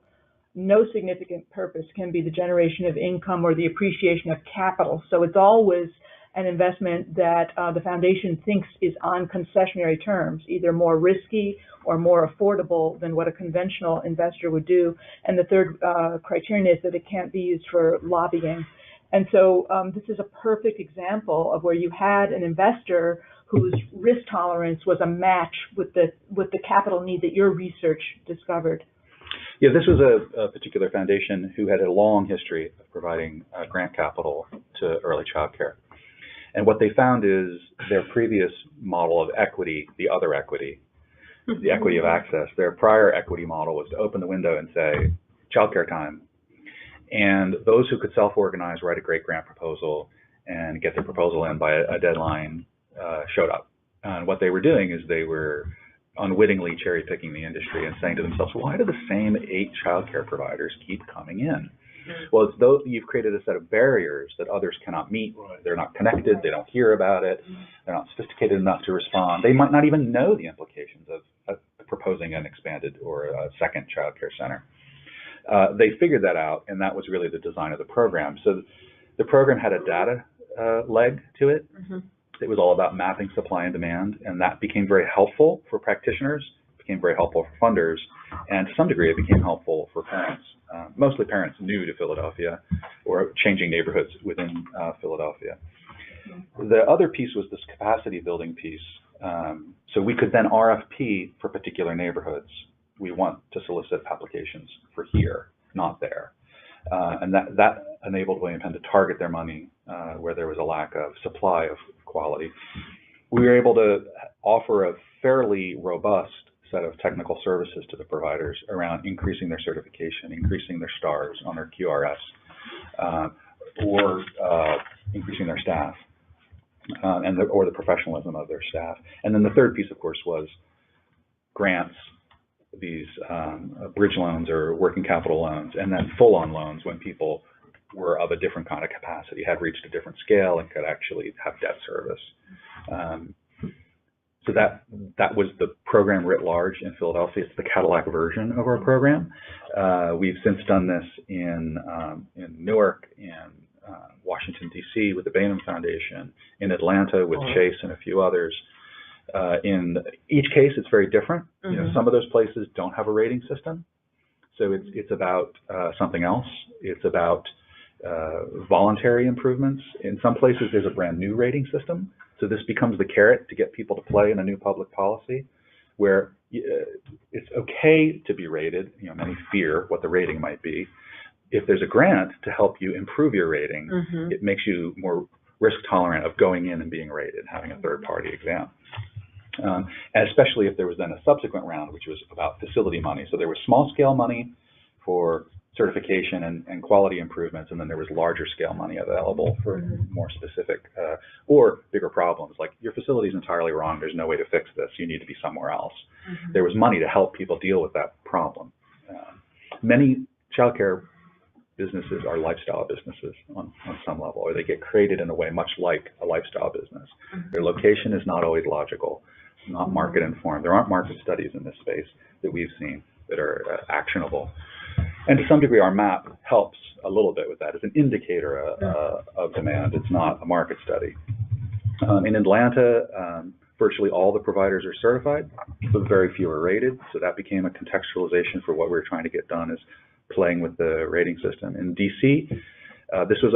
No significant purpose can be the generation of income or the appreciation of capital. So it's always an investment that the foundation thinks is on concessionary terms, either more risky or more affordable than what a conventional investor would do. And the third criterion is that it can't be used for lobbying. And so this is a perfect example of where you had an investor whose risk tolerance was a match with the capital need that your research discovered. Yeah, this was a particular foundation who had a long history of providing grant capital to early child care. And what they found is their previous model of equity, the other equity, the equity of access, their prior equity model was to open the window and say, childcare time. And those who could self-organize, write a great grant proposal, and get their proposal in by a deadline showed up. And what they were doing is they were unwittingly cherry-picking the industry and saying to themselves, why do the same 8 childcare providers keep coming in? Well, it's though you've created a set of barriers that others cannot meet. They're not connected. They don't hear about it. They're not sophisticated enough to respond. They might not even know the implications of proposing an expanded or a second childcare center. They figured that out, and that was really the design of the program. So the program had a data leg to it. It was all about mapping supply and demand, and that became very helpful for practitioners, became very helpful for funders, and to some degree it became helpful for parents, mostly parents new to Philadelphia or changing neighborhoods within Philadelphia. The other piece was this capacity building piece. So we could then RFP for particular neighborhoods. We want to solicit applications for here, not there. And that enabled William Penn to target their money where there was a lack of supply of quality. We were able to offer a fairly robust set of technical services to the providers around increasing their certification, increasing their stars on their QRS, or increasing their staff. or the professionalism of their staff. And then the third piece, of course, was grants, these bridge loans or working capital loans, and then full-on loans when people were of a different kind of capacity, had reached a different scale and could actually have debt service. So that was the program writ large in Philadelphia. It's the Cadillac version of our program. We've since done this in Newark, in Washington, D.C. with the Bainham Foundation, in Atlanta with Chase and a few others. In each case, it's very different. You know, some of those places don't have a rating system, so it's about something else. It's about voluntary improvements. In some places, there's a brand new rating system, so this becomes the carrot to get people to play in a new public policy, where it's okay to be rated. You know, many fear what the rating might be. If there's a grant to help you improve your rating, it makes you more risk tolerant of going in and being rated, having a third-party exam. And especially if there was then a subsequent round, which was about facility money. So there was small-scale money for certification and quality improvements, and then there was larger-scale money available for more specific or bigger problems, like your facility is entirely wrong, there's no way to fix this, you need to be somewhere else. There was money to help people deal with that problem. Many childcare businesses are lifestyle businesses on some level, or they get created in a way much like a lifestyle business. Their location is not always logical, not market informed. There aren't market studies in this space that we've seen that are actionable. And to some degree, our map helps a little bit with that. It's an indicator of demand. It's not a market study. In Atlanta, virtually all the providers are certified, but very few are rated. So that became a contextualization for what we were trying to get done, is playing with the rating system. In DC, this was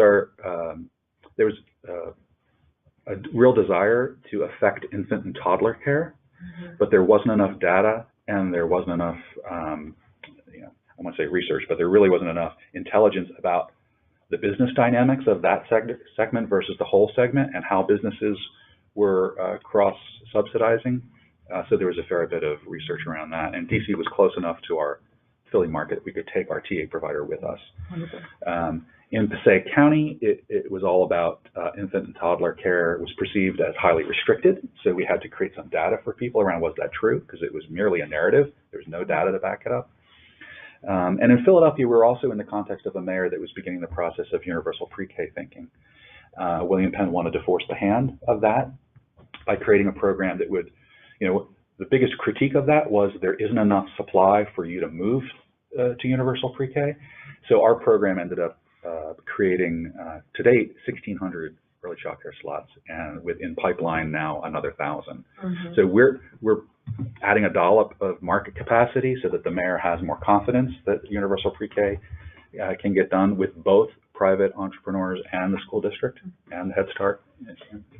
there was a real desire to affect infant and toddler care, but there wasn't enough data, and there wasn't enough, I want to say research, but there really wasn't enough intelligence about the business dynamics of that segment versus the whole segment, and how businesses were cross-subsidizing. So there was a fair bit of research around that, and DC was close enough to our Philly market, we could take our TA provider with us. In Passaic County, it was all about infant and toddler care. It was perceived as highly restricted, so we had to create some data for people around, was that true? Because it was merely a narrative. There was no data to back it up. And in Philadelphia, we were also in the context of a mayor that was beginning the process of universal pre-K thinking. William Penn wanted to force the hand of that by creating a program that would, the biggest critique of that was there isn't enough supply for you to move to universal pre-K. So our program ended up creating, to date, 1,600 early child care slots, and within pipeline now another 1,000. So we're adding a dollop of market capacity so that the mayor has more confidence that universal pre-K can get done with both private entrepreneurs and the school district and Head Start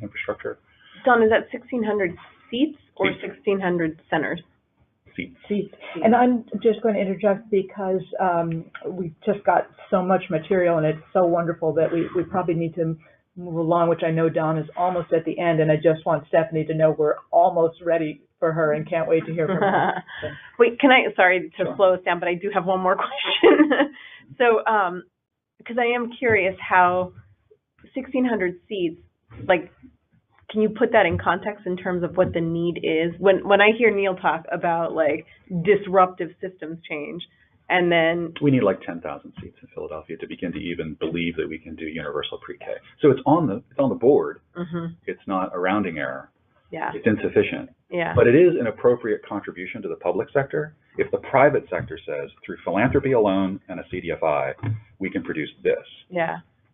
infrastructure. Don, is that 1,600 seats or 1,600 centers? Seats. And I'm just going to interject because we've just got so much material, and it's so wonderful that we probably need to move along, which I know Don is almost at the end, and I just want Steffanie to know we're almost ready for her and can't wait to hear from her. Wait, sorry to slow us down, but I do have one more question. So, because I am curious how 1,600 seats, like, can you put that in context in terms of what the need is? When I hear Neal talk about like disruptive systems change, and then we need like 10,000 seats in Philadelphia to begin to even believe that we can do universal pre-K. So it's on the board. It's not a rounding error. Yeah. It's insufficient. Yeah. But it is an appropriate contribution to the public sector. If the private sector says through philanthropy alone and a CDFI we can produce this,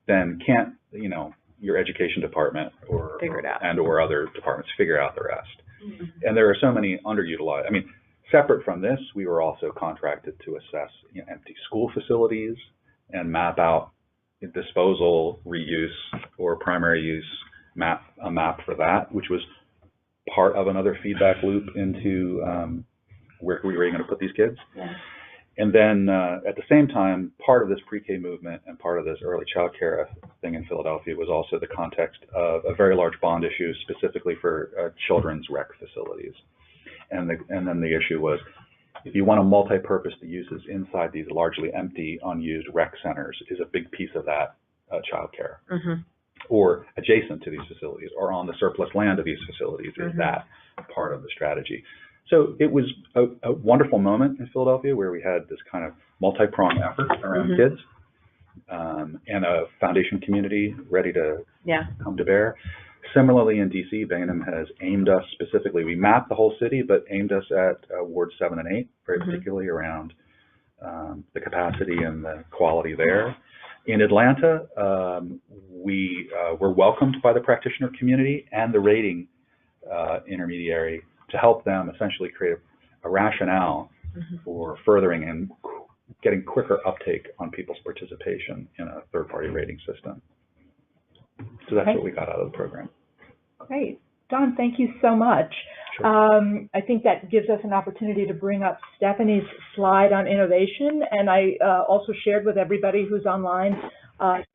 then can't your education department or other departments figure out the rest. And there are so many underutilized. I mean, separate from this, we were also contracted to assess empty school facilities and map out disposal, reuse, or primary use a map for that, which was part of another feedback loop into where we were going to put these kids. And then at the same time, part of this pre-K movement and part of this early child care thing in Philadelphia was also the context of a very large bond issue specifically for children's rec facilities. And then the issue was, if you want to multi-purpose the uses inside these largely empty, unused rec centers, is a big piece of that child care. or adjacent to these facilities, or on the surplus land of these facilities. Is that part of the strategy? So it was a wonderful moment in Philadelphia where we had this kind of multi-pronged effort around kids, and a foundation community ready to come to bear. Similarly, in DC, Bainham has aimed us specifically. We mapped the whole city, but aimed us at wards 7 and 8, very particularly around the capacity and the quality there. In Atlanta, we were welcomed by the practitioner community and the rating intermediary to help them essentially create a rationale for furthering and getting quicker uptake on people's participation in a third-party rating system. So that's what we got out of the program. Great. Don, thank you so much. Sure. I think that gives us an opportunity to bring up Stephanie's slide on innovation, and I also shared with everybody who's online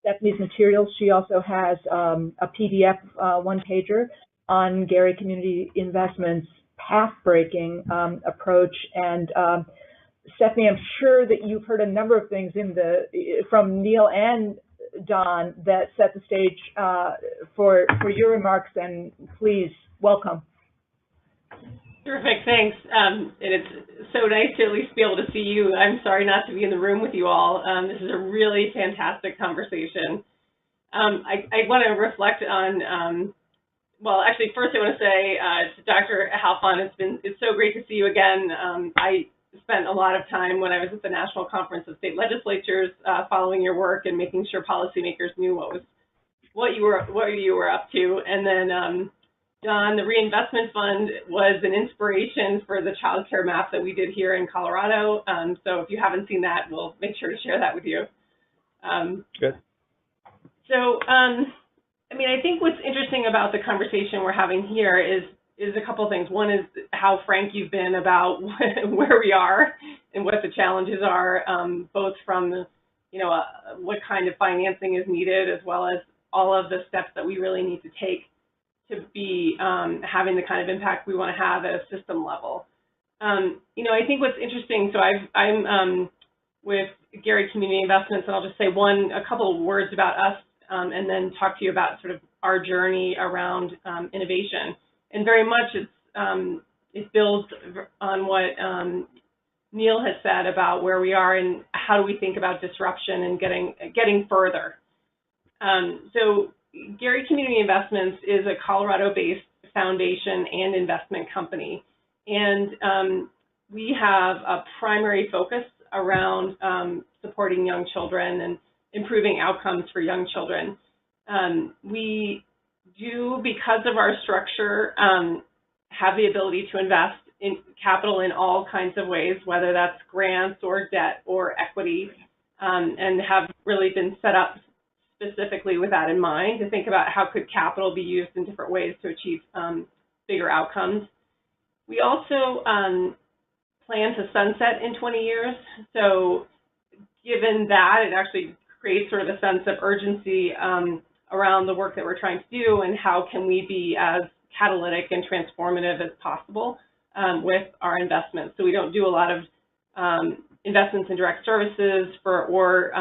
Stephanie's materials. She also has a PDF one-pager on Gary Community Investments' path-breaking approach. And Steffanie, I'm sure that you've heard a number of things from Neal and Don that set the stage for your remarks, and please, welcome. Terrific, thanks. And it's so nice to at least be able to see you. I'm sorry not to be in the room with you all. This is a really fantastic conversation. I want to reflect on, well, actually, first I want to say to Dr. Halfon, it's so great to see you again. I spent a lot of time when I was at the National Conference of State Legislatures following your work and making sure policymakers knew what you were up to. And then Don, the Reinvestment Fund was an inspiration for the child care map that we did here in Colorado. So if you haven't seen that, we'll make sure to share that with you. Good. So, I mean, I think what's interesting about the conversation we're having here is a couple of things. One is how frank you've been about where we are and what the challenges are, both from what kind of financing is needed, as well as all of the steps that we really need to take to be having the kind of impact we want to have at a system level. I think what's interesting, so I'm with Gary Community Investments, and I'll just say a couple of words about us, and then talk to you about sort of our journey around innovation. And very much it builds on what Neal has said about where we are and how do we think about disruption and getting further. So Gary Community Investments is a Colorado-based foundation and investment company. And we have a primary focus around supporting young children and improving outcomes for young children. We do, because of our structure, have the ability to invest in capital in all kinds of ways, whether that's grants or debt or equity, and have really been set up specifically with that in mind, to think about how could capital be used in different ways to achieve bigger outcomes. We also plan to sunset in 20 years. So given that, it actually creates sort of a sense of urgency around the work that we're trying to do and how can we be as catalytic and transformative as possible with our investments. So we don't do a lot of investments in direct services or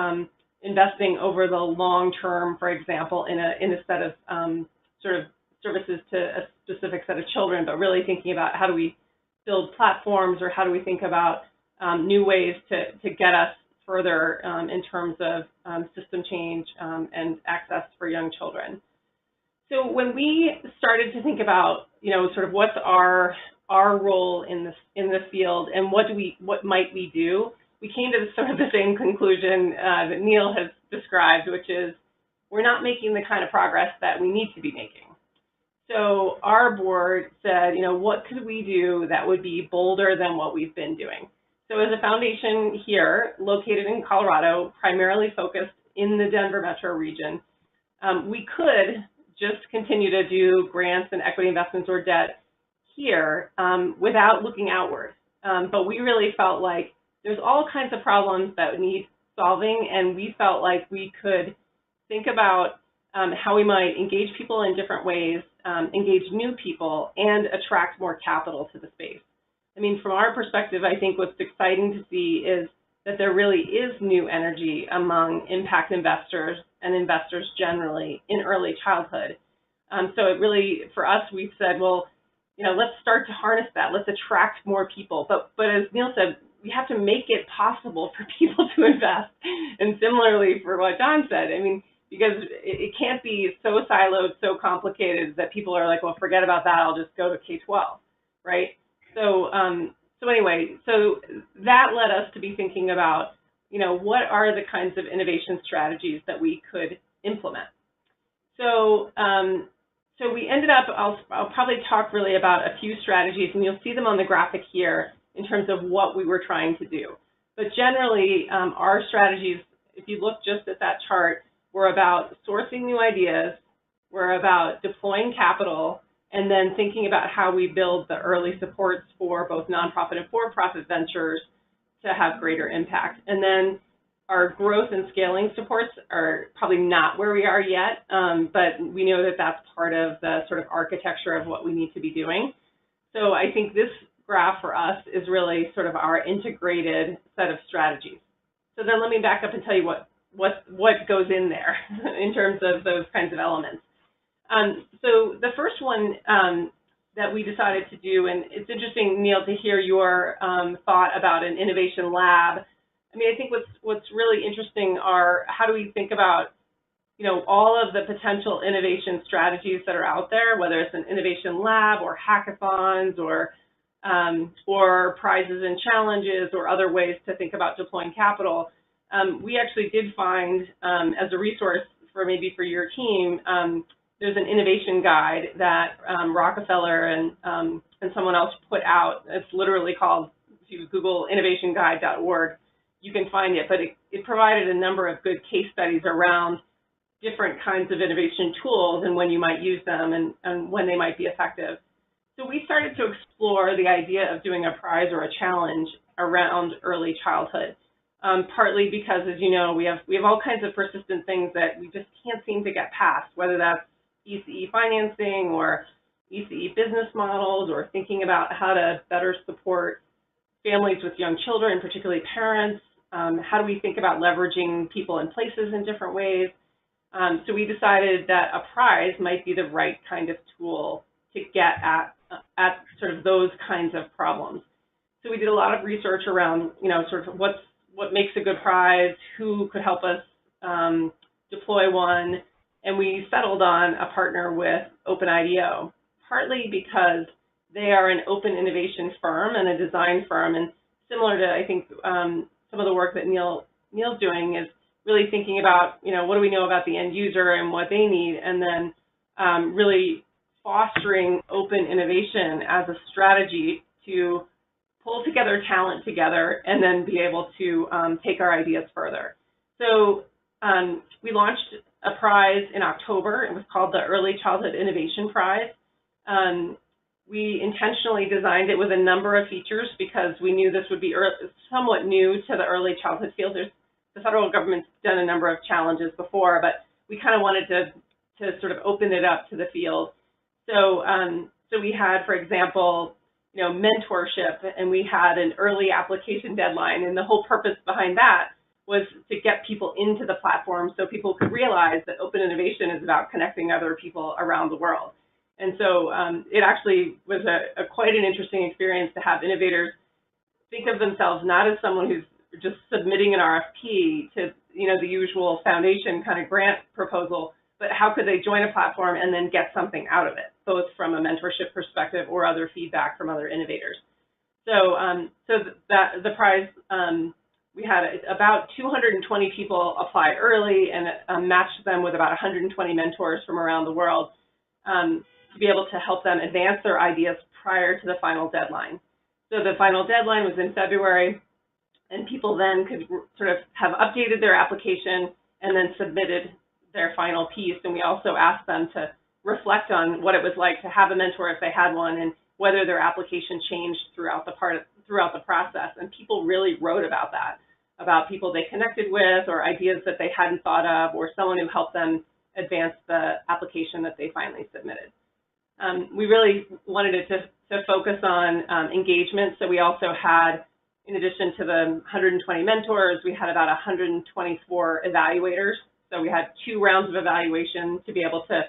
investing over the long term, for example, in a set of sort of services to a specific set of children, but really thinking about how do we build platforms, or how do we think about new ways to get us further in terms of system change and access for young children. So when we started to think about, sort of what's our role in the field and what might we do, we came to sort of the same conclusion that Neal has described, which is we're not making the kind of progress that we need to be making. So our board said, what could we do that would be bolder than what we've been doing? So as a foundation here, located in Colorado, primarily focused in the Denver metro region, we could just continue to do grants and equity investments or debt here without looking outward. But we really felt like there's all kinds of problems that need solving, and we felt like we could think about how we might engage people in different ways, engage new people, and attract more capital to the space. I mean, from our perspective, I think what's exciting to see is that there really is new energy among impact investors and investors generally in early childhood. So it really, for us, we've said, well, let's start to harness that. Let's attract more people. But as Neal said, we have to make it possible for people to invest. And similarly for what John said, I mean, because it can't be so siloed, so complicated that people are like, well, forget about that. I'll just go to K-12, right? So anyway, so that led us to be thinking about, what are the kinds of innovation strategies that we could implement. So we ended up, I'll probably talk really about a few strategies, and you'll see them on the graphic here in terms of what we were trying to do. But generally, our strategies, if you look just at that chart, were about sourcing new ideas, we're about deploying capital, and then thinking about how we build the early supports for both nonprofit and for-profit ventures to have greater impact. And then our growth and scaling supports are probably not where we are yet, but we know that that's part of the sort of architecture of what we need to be doing. So I think this graph for us is really sort of our integrated set of strategies. So then let me back up and tell you what goes in there in terms of those kinds of elements. So the first one that we decided to do, and it's interesting, Neal, to hear your thought about an innovation lab. I mean, I think what's really interesting are how do we think about, all of the potential innovation strategies that are out there, whether it's an innovation lab or hackathons or prizes and challenges or other ways to think about deploying capital. We actually did find, as a resource for your team, there's an innovation guide that Rockefeller and someone else put out. It's literally called, if you Google innovationguide.org, you can find it. But it provided a number of good case studies around different kinds of innovation tools and when you might use them and when they might be effective. So we started to explore the idea of doing a prize or a challenge around early childhood. Partly because, as you know, we have all kinds of persistent things that we just can't seem to get past, whether that's ECE financing or ECE business models or thinking about how to better support families with young children, particularly parents. How do we think about leveraging people and places in different ways? So we decided that a prize might be the right kind of tool to get at sort of those kinds of problems. So we did a lot of research around, sort of what makes a good prize, who could help us deploy one, and we settled on a partner with OpenIDEO, partly because they are an open innovation firm and a design firm, and similar to, I think, some of the work that Neal's doing is really thinking about, what do we know about the end user and what they need, and then really fostering open innovation as a strategy to pull together talent together and then be able to take our ideas further. So we launched a prize in October. It was called the Early Childhood Innovation Prize. We intentionally designed it with a number of features because we knew this would be somewhat new to the early childhood field. The federal government's done a number of challenges before, but we kind of wanted to sort of open it up to the field. So we had, for example, mentorship, and we had an early application deadline, and the whole purpose behind that was to get people into the platform so people could realize that open innovation is about connecting other people around the world. And so it actually was quite an interesting experience to have innovators think of themselves not as someone who's just submitting an RFP to, the usual foundation kind of grant proposal, but how could they join a platform and then get something out of it, both from a mentorship perspective or other feedback from other innovators. So, the prize, we had about 220 people apply early and matched them with about 120 mentors from around the world to be able to help them advance their ideas prior to the final deadline. So the final deadline was in February, and people then could sort of have updated their application and then submitted their final piece. And we also asked them to reflect on what it was like to have a mentor if they had one, and whether their application changed throughout the process. And people really wrote about that, about people they connected with or ideas that they hadn't thought of, or someone who helped them advance the application that they finally submitted. We really wanted it to focus on engagement, so we also had in addition to the 120 mentors, we had about 124 evaluators. So we had 2 rounds of evaluation to be able to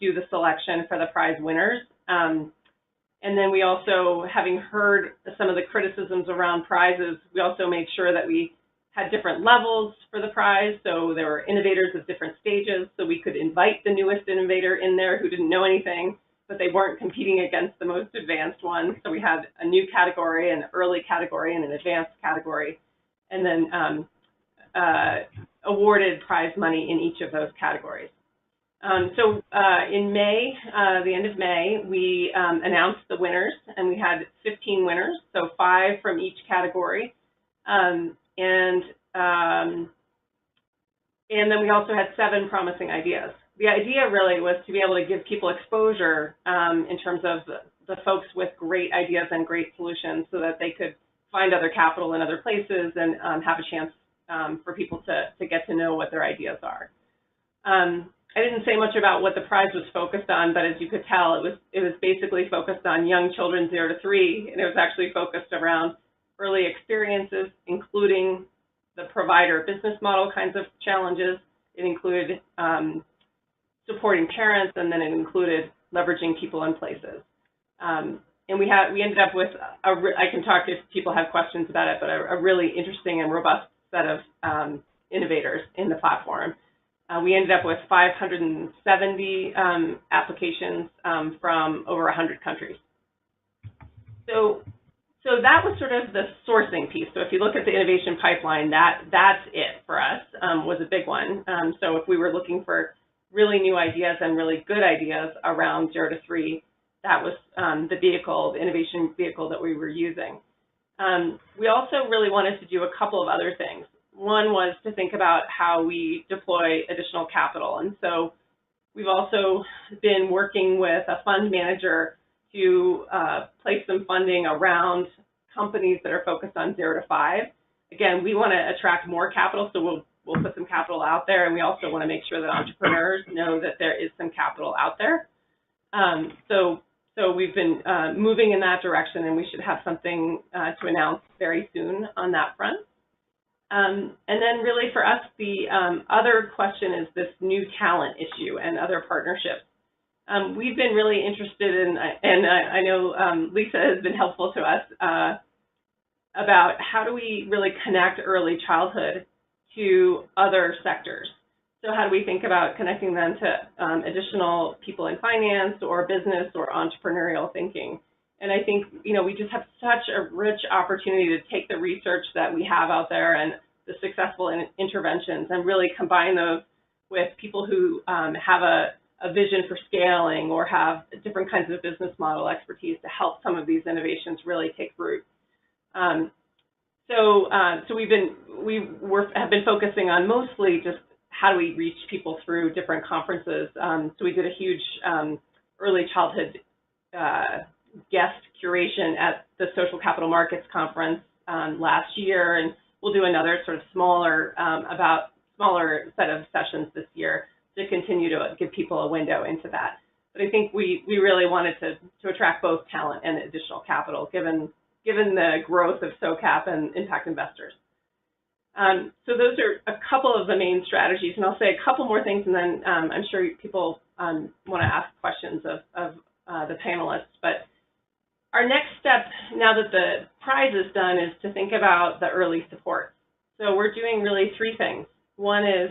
do the selection for the prize winners. And then we also, having heard some of the criticisms around prizes, we also made sure that we had different levels for the prize. So there were innovators of different stages, so we could invite the newest innovator in there who didn't know anything, but they weren't competing against the most advanced one. So we had a new category, an early category, and an advanced category, and then awarded prize money in each of those categories. In May, the end of May, we announced the winners, and we had 15 winners, so 5 from each category. And then we also had 7 promising ideas. The idea really was to be able to give people exposure in terms of the folks with great ideas and great solutions so that they could find other capital in other places and have a chance for people to get to know what their ideas are. I didn't say much about what the prize was focused on, but as you could tell, it was basically focused on young children 0 to 3, and it was actually focused around early experiences, including the provider business model kinds of challenges. It included supporting parents, and then it included leveraging people and places. And we ended up with I can talk if people have questions about it, but a really interesting and robust set of innovators in the platform. We ended up with 570 applications from over 100 countries. So that was sort of the sourcing piece. So if you look at the innovation pipeline, that's it for us, was a big one. So if we were looking for really new ideas and really good ideas around 0 to 3, that was the innovation vehicle that we were using. We also really wanted to do a couple of other things. One was to think about how we deploy additional capital. And so we've also been working with a fund manager to place some funding around companies that are focused on 0 to 5. Again, we want to attract more capital, so we'll put some capital out there, and we also want to make sure that entrepreneurs know that there is some capital out there. So we've been moving in that direction, and we should have something to announce very soon on that front. And then really for us, the other question is this new talent issue and other partnerships. We've been really interested in, and I know Lisa has been helpful to us, about how do we really connect early childhood to other sectors. So how do we think about connecting them to additional people in finance or business or entrepreneurial thinking? And I think, we just have such a rich opportunity to take the research that we have out there and the successful interventions and really combine those with people who have a vision for scaling or have different kinds of business model expertise to help some of these innovations really take root. So we have been focusing on mostly just how do we reach people through different conferences. So we did a huge early childhood guest curation at the Social Capital Markets Conference last year, and we'll do another sort of smaller set of sessions this year to continue to give people a window into that. But I think we really wanted to attract both talent and additional capital, given the growth of SoCap and impact investors. So those are a couple of the main strategies, and I'll say a couple more things, and then I'm sure people want to ask questions of the panelists. But our next step, now that the prize is done, is to think about the early support. So we're doing really 3 things. One is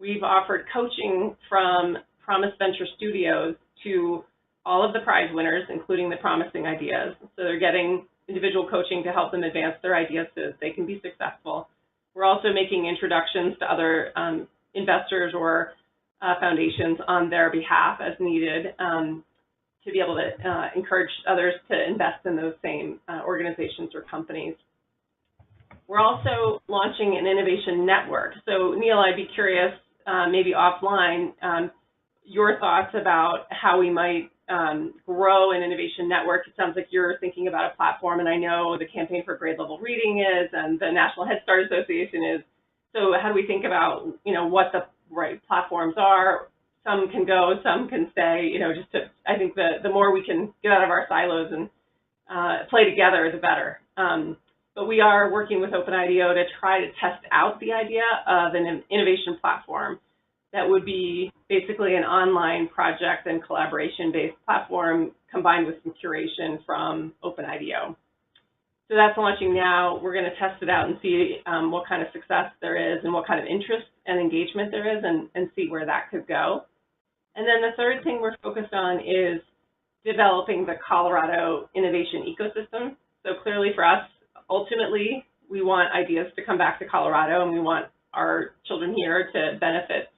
we've offered coaching from Promise Venture Studios to all of the prize winners, including the promising ideas. So they're getting individual coaching to help them advance their ideas so that they can be successful. We're also making introductions to other investors or foundations on their behalf as needed to be able to encourage others to invest in those same organizations or companies. We're also launching an innovation network. So Neal, I'd be curious, maybe offline, your thoughts about how we might grow an innovation network. It sounds like you're thinking about a platform, and I know the Campaign for Grade Level Reading is, and the National Head Start Association is. So how do we think about, what the right platforms are? Some can go, some can stay, I think the more we can get out of our silos and play together, the better. but we are working with OpenIDEO to try to test out the idea of an innovation platform that would be basically an online project and collaboration-based platform combined with some curation from OpenIDEO. So that's launching now. We're going to test it out and see what kind of success there is and what kind of interest and engagement there is, and see where that could go. And then the third thing we're focused on is developing the Colorado innovation ecosystem. So clearly for us, ultimately, we want ideas to come back to Colorado, and we want our children here to benefit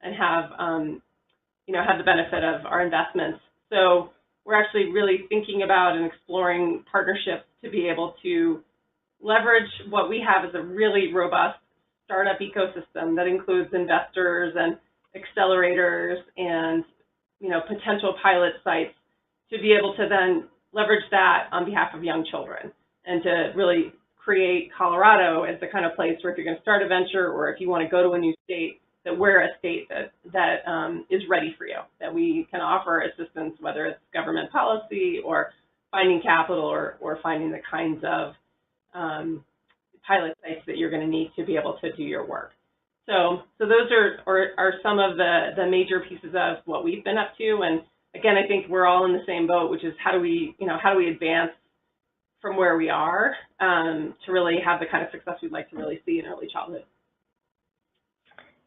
and have, have the benefit of our investments. So we're actually really thinking about and exploring partnerships to be able to leverage what we have as a really robust startup ecosystem that includes investors and accelerators and, potential pilot sites, to be able to then leverage that on behalf of young children and to really create Colorado as the kind of place where if you're going to start a venture or if you want to go to a new state, that we're a state that is ready for you, that we can offer assistance, whether it's government policy or finding capital or finding the kinds of pilot sites that you're going to need to be able to do your work. So those are some of the major pieces of what we've been up to. And again, I think we're all in the same boat, which is how do we advance from where we are to really have the kind of success we'd like to really see in early childhood.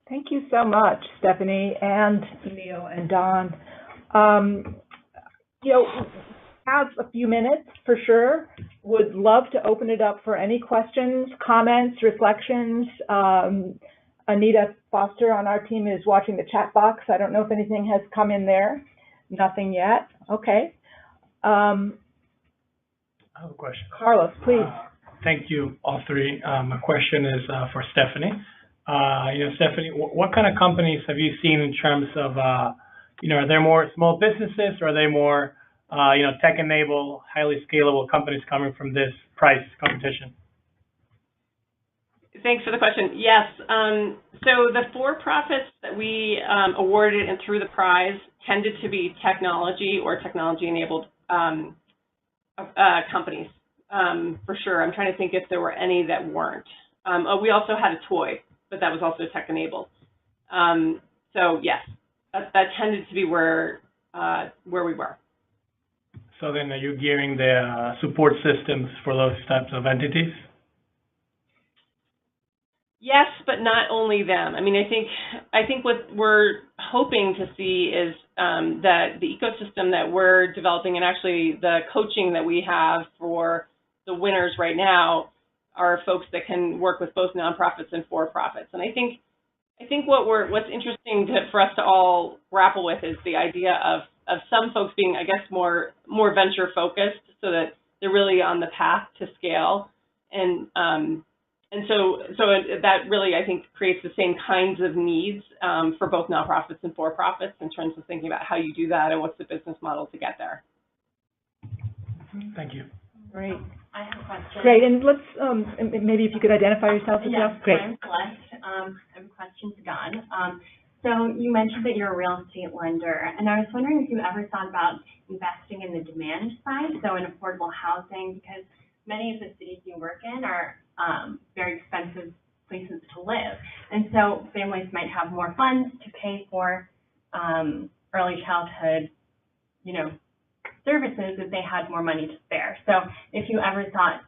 Thank you so much, Steffanie and Neal and Don. Have a few minutes for sure. Would love to open it up for any questions, comments, reflections. Anita Foster on our team is watching the chat box. I don't know if anything has come in there. Nothing yet. Okay. I have a question. Carlos, please. Thank you, all three. My question is for Steffanie. Steffanie, what kind of companies have you seen in terms of, are there more small businesses, or are they more, tech-enabled, highly scalable companies coming from this price competition? Thanks for the question. Yes. So the for-profits that we awarded and through the prize tended to be technology or technology-enabled companies, for sure. I'm trying to think if there were any that weren't. We also had a toy, but that was also tech-enabled. So yes, that tended to be where we were. So then, are you gearing the support systems for those types of entities? Yes, but not only them. I mean, I think what we're hoping to see is that the ecosystem that we're developing, and actually the coaching that we have for the winners right now, are folks that can work with both nonprofits and for-profits. And I think what's interesting for us to all grapple with is the idea of some folks being, I guess, more venture focused, so that they're really on the path to scale. And so that really, I think, creates the same kinds of needs for both nonprofits and for-profits in terms of thinking about how you do that and what's the business model to get there. Thank you. Great. I have a question. Great, and let's, maybe if you could identify yourself as well. Yes, Great. I'm Celeste. I have a question to Don. So you mentioned that you're a real estate lender, and I was wondering if you ever thought about investing in the demand side, so in affordable housing, because many of the cities you work in are very expensive places to live. And so families might have more funds to pay for early childhood, services if they had more money to spare. So if you ever thought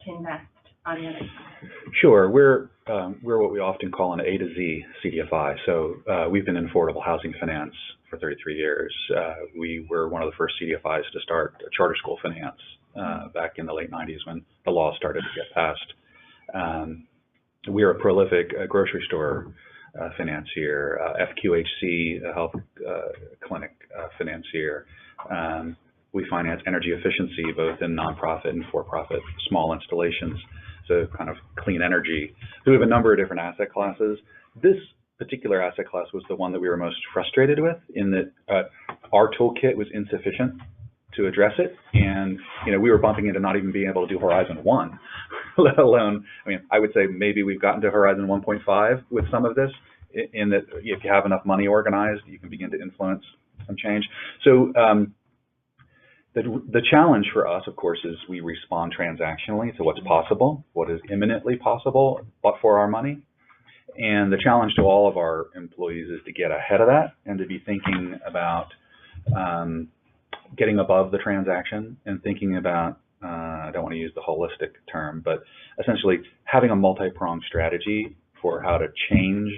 to invest on the other side. Sure. We're what we often call an A to Z CDFI. So we've been in affordable housing finance for 33 years. We were one of the first CDFIs to start charter school finance back in the late 90s when the law started to get passed. We are a prolific grocery store financier, FQHC health clinic financier. We finance energy efficiency both in nonprofit and for-profit small installations, so kind of clean energy. So we have a number of different asset classes. This particular asset class was the one that we were most frustrated with, in that our toolkit was insufficient to address it, and we were bumping into not even being able to do Horizon 1, let alone, I would say maybe we've gotten to Horizon 1.5 with some of this, in that if you have enough money organized, you can begin to influence some change. So The challenge for us, of course, is we respond transactionally to what's possible, what is imminently possible, but for our money. And the challenge to all of our employees is to get ahead of that and to be thinking about getting above the transaction and thinking about, I don't want to use the holistic term, but essentially having a multi-pronged strategy for how to change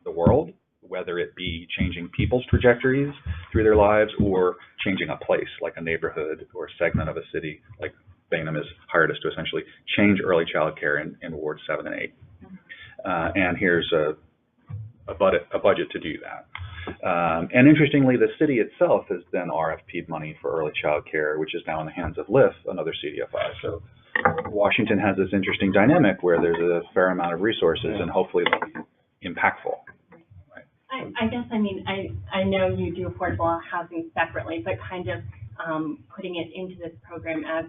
the world, whether it be changing people's trajectories through their lives or changing a place like a neighborhood or a segment of a city, like Bainham has hired us to essentially change early child care in Wards 7 and 8. And here's a budget to do that. And interestingly, the city itself has then RFP'd money for early child care, which is now in the hands of LIF, another CDFI. So Washington has this interesting dynamic where there's a fair amount of resources and hopefully they'll be impactful. I guess, I mean, I know you do affordable housing separately, but kind of putting it into this program as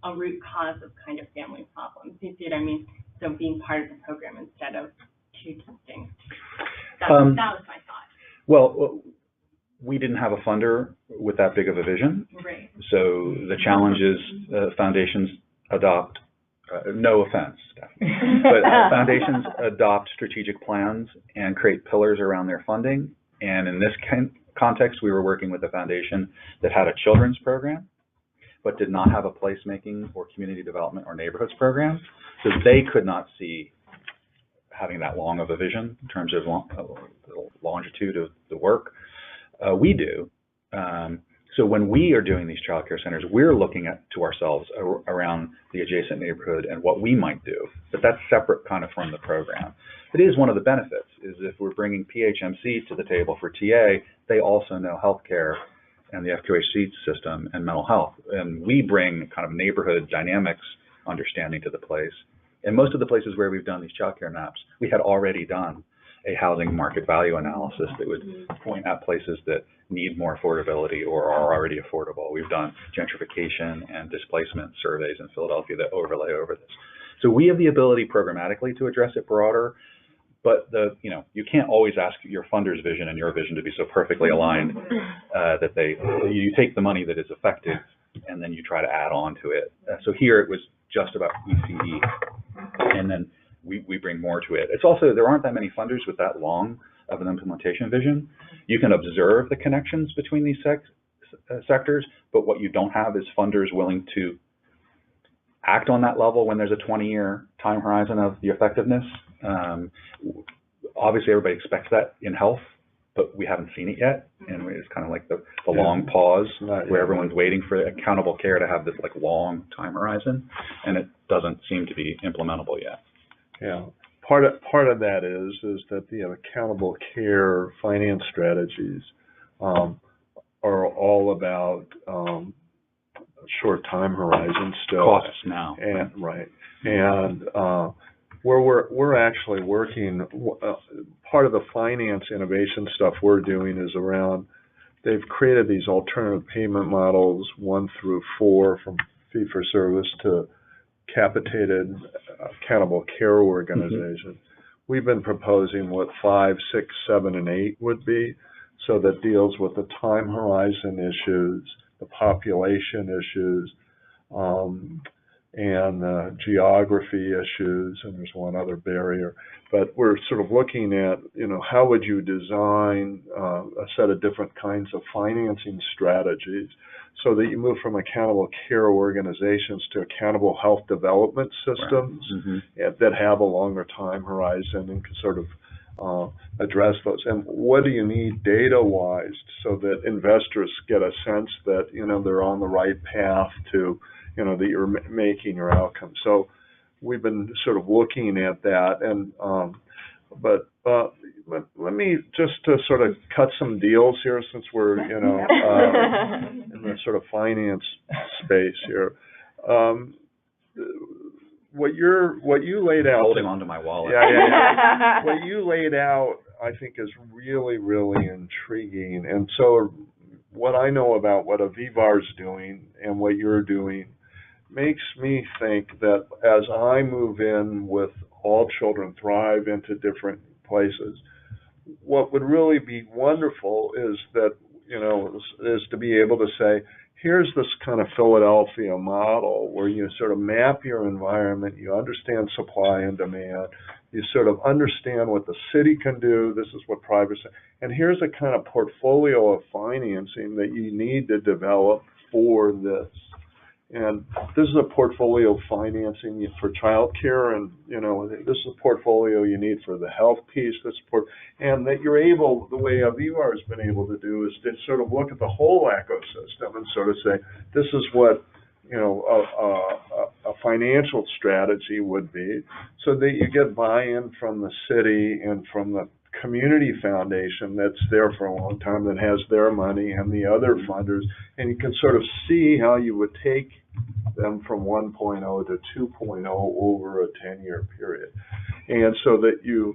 a root cause of kind of family problems. You see what I mean? So being part of the program instead of two distinct. That was my thought. Well, we didn't have a funder with that big of a vision. Right. So the challenge is foundations adopt, no offense, Steffanie, but foundations adopt strategic plans and create pillars around their funding. And in this context, we were working with a foundation that had a children's program, but did not have a placemaking or community development or neighborhoods program. So they could not see having that long of a vision in terms of longitude of the work. We do. So when we are doing these child care centers, we're looking to ourselves around the adjacent neighborhood and what we might do. But that's separate kind of from the program. It is one of the benefits, is if we're bringing PHMC to the table for TA, they also know healthcare and the FQHC system and mental health. And we bring kind of neighborhood dynamics understanding to the place. And most of the places where we've done these child care maps, we had already done a housing market value analysis that would point at places that need more affordability or are already affordable. We've done gentrification and displacement surveys in Philadelphia that overlay over this. So we have the ability programmatically to address it broader, but you can't always ask your funder's vision and your vision to be so perfectly aligned that you take the money that is effective and then you try to add on to it. So here it was just about ECE, and then we bring more to it. It's also, there aren't that many funders with that long of an implementation vision. You can observe the connections between these sectors, but what you don't have is funders willing to act on that level when there's a 20-year time horizon of the effectiveness. Obviously, everybody expects that in health, but we haven't seen it yet, and it's kind of like the long pause where everyone's waiting for accountable care to have this like long time horizon, and it doesn't seem to be implementable yet. Yeah, part of that is that the accountable care finance strategies are all about short time horizons still. Costs now. And right, and where we're actually working, part of the finance innovation stuff we're doing is around, they've created these alternative payment models 1 through 4, from fee for service to capitated accountable care organization. We've been proposing what 5, 6, 7, and 8 would be, so that deals with the time horizon issues, the population issues, and geography issues, and there's one other barrier. But we're sort of looking at, how would you design a set of different kinds of financing strategies so that you move from accountable care organizations to accountable health development systems that have a longer time horizon and can sort of address those. And what do you need data-wise so that investors get a sense that, they're on the right path to, that you're making your outcome. So we've been sort of looking at that, and but let me just sort of cut some deals here, since we're in the sort of finance space here. What you laid out, holding onto my wallet. Yeah. What you laid out, I think, is really, really intriguing. And so what I know about what Avivar's doing and what you're doing makes me think that as I move in with All Children Thrive into different places, what would really be wonderful is that, is to be able to say, here's this kind of Philadelphia model where you sort of map your environment, you understand supply and demand, you sort of understand what the city can do, this is what private, and here's a kind of portfolio of financing that you need to develop for this. And this is a portfolio of financing for childcare, and this is a portfolio you need for the health piece. And that you're able, the way Avivar has been able to do, is to sort of look at the whole ecosystem and sort of say, this is what a financial strategy would be, so that you get buy-in from the city and from the community foundation that's there for a long time, that has their money, and the other funders, and you can sort of see how you would take them from 1.0 to 2.0 over a 10-year period. And so that you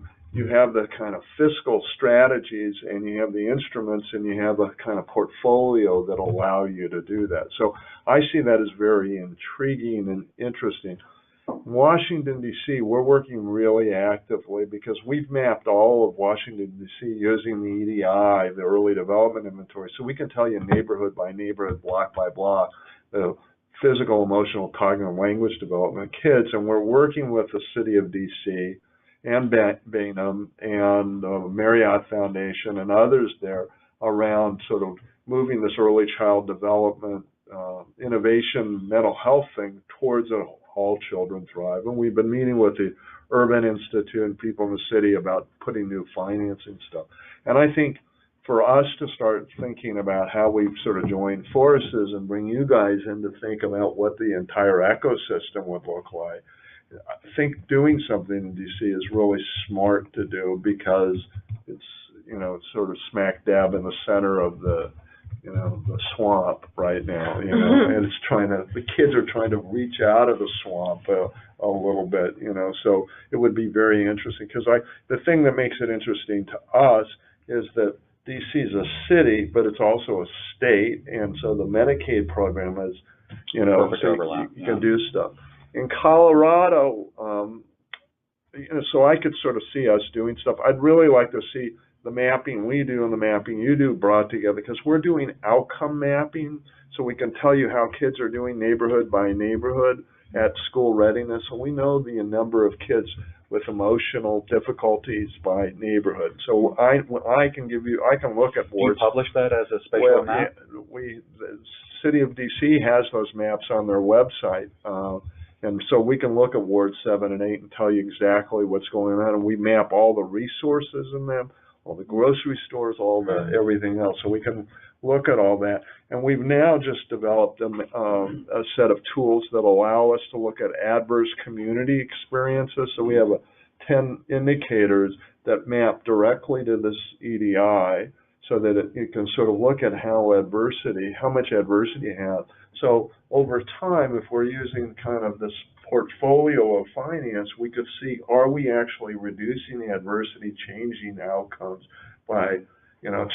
have the kind of fiscal strategies, and you have the instruments, and you have a kind of portfolio that allow you to do that. So I see that as very intriguing and interesting. Washington, D.C., we're working really actively because we've mapped all of Washington, D.C. using the EDI, the Early Development Inventory. So we can tell you neighborhood by neighborhood, block by block, the physical, emotional, cognitive, language development of kids. And we're working with the city of D.C. and Bainham and Marriott Foundation and others there around sort of moving this early child development, innovation, mental health thing towards all children thrive. And we've been meeting with the Urban Institute and people in the city about putting new financing stuff. And I think for us to start thinking about how we sort of join forces and bring you guys in to think about what the entire ecosystem would look like, I think doing something in DC is really smart to do, because it's, it's sort of smack dab in the center of the swamp right now, and the kids are trying to reach out of the swamp a little bit, so it would be very interesting, because the thing that makes it interesting to us is that DC is a city, but it's also a state, and so the Medicaid program is, perfect so overlap, you can do stuff. In Colorado, so I could sort of see us doing stuff. I'd really like to see the mapping we do and the mapping you do brought together, because we're doing outcome mapping, so we can tell you how kids are doing neighborhood by neighborhood at school readiness. So we know the number of kids with emotional difficulties by neighborhood. So I can look at boards. Do you publish that as a spatial map? The city of DC has those maps on their website. And so we can look at Ward 7 and 8 and tell you exactly what's going on. And we map all the resources in them, all the grocery stores, all the everything else. So we can look at all that. And we've now just developed a set of tools that allow us to look at adverse community experiences. So we have 10 indicators that map directly to this EDI, so that you can sort of look at how much adversity you have. So over time, if we're using kind of this portfolio of finance, we could see, are we actually reducing the adversity, changing outcomes by,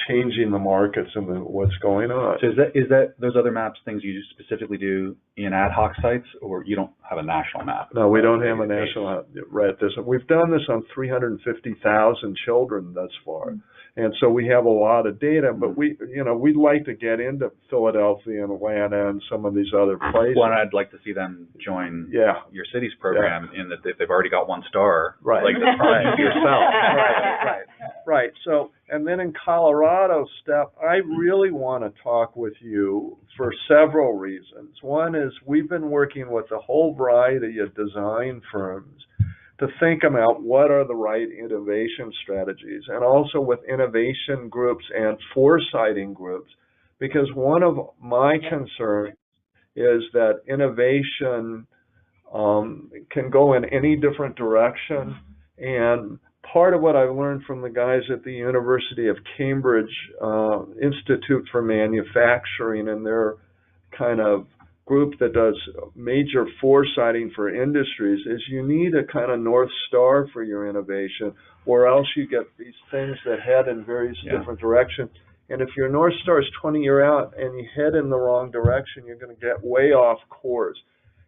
changing the markets and what's going on. So is that those other maps things you specifically do in ad hoc sites, or you don't have a national map? No, we don't have a national map. Right. We've done this on 350,000 children thus far. And so we have a lot of data, but we'd like to get into Philadelphia and Atlanta and some of these other places. Well, I'd like to see them join your city's program in that they've already got 1 star, right? Like yourself. Right. So, and then in Colorado, Steph, I really want to talk with you for several reasons. One is we've been working with a whole variety of design firms to think about what are the right innovation strategies, and also with innovation groups and foresighting groups, because one of my concerns is that innovation can go in any different direction. And part of what I've learned from the guys at the University of Cambridge Institute for Manufacturing and their kind of group that does major foresighting for industries is you need a kind of North Star for your innovation, or else you get these things that head in various different directions. And if your North Star is 20 years out and you head in the wrong direction, you're going to get way off course.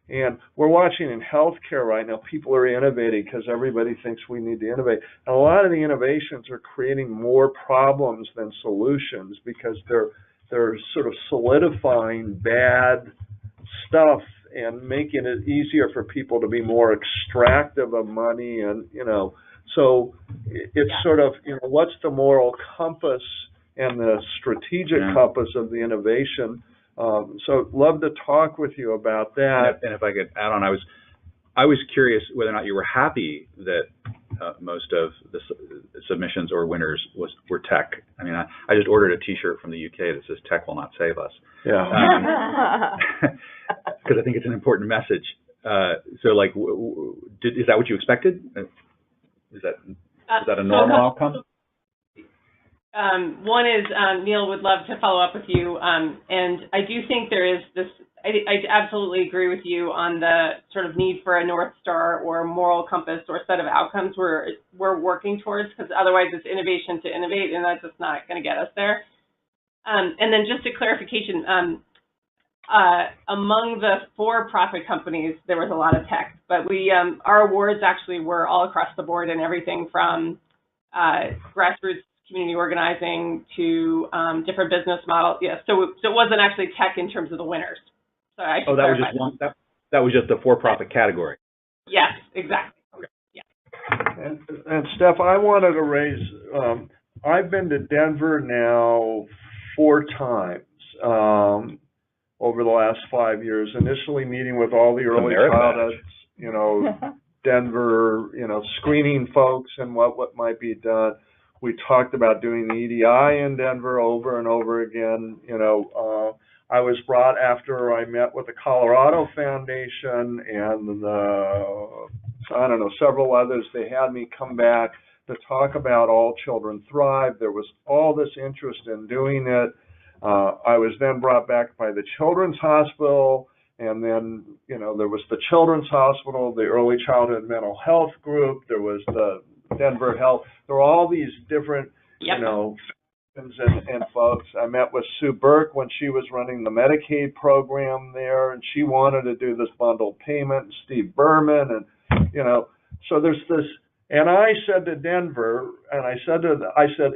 And we're watching in healthcare right now, people are innovating because everybody thinks we need to innovate. And a lot of the innovations are creating more problems than solutions, because they're they're sort of solidifying bad stuff and making it easier for people to be more extractive of money, and so it's sort of what's the moral compass and the strategic compass of the innovation. So love to talk with you about that. And if I could add on, I was curious whether or not you were happy that most of the submissions or winners were tech. I mean, I just ordered a T-shirt from the UK that says "Tech will not save us." Yeah. Because I think it's an important message. So, like, is that what you expected? Is that a normal outcome? One is Neal would love to follow up with you, and I do think there is this. I absolutely agree with you on the sort of need for a North Star or moral compass or set of outcomes we're working towards, because otherwise it's innovation to innovate, and that's just not going to get us there. And then just a clarification, among the for-profit companies, there was a lot of tech, but our awards actually were all across the board, and everything from grassroots community organizing to different business models. Yeah, so it wasn't actually tech in terms of the winners. So I should that was just one. That was just the for-profit category. Yes, exactly. Okay. Yeah. And Steph, I wanted to raise. I've been to Denver now 4 times over the last 5 years. Initially meeting with all the early childhoods, Denver, screening folks and what might be done. We talked about doing the EDI in Denver over and over again. I was brought after I met with the Colorado Foundation and several others. They had me come back to talk about All Children Thrive. There was all this interest in doing it. I was then brought back by the Children's Hospital, and then, there was the Children's Hospital, the Early Childhood Mental Health Group, there was the Denver Health. There were all these different, and folks. I met with Sue Burke when she was running the Medicaid program there, and she wanted to do this bundled payment, Steve Berman, and, so there's this, and I said to Denver, and I said,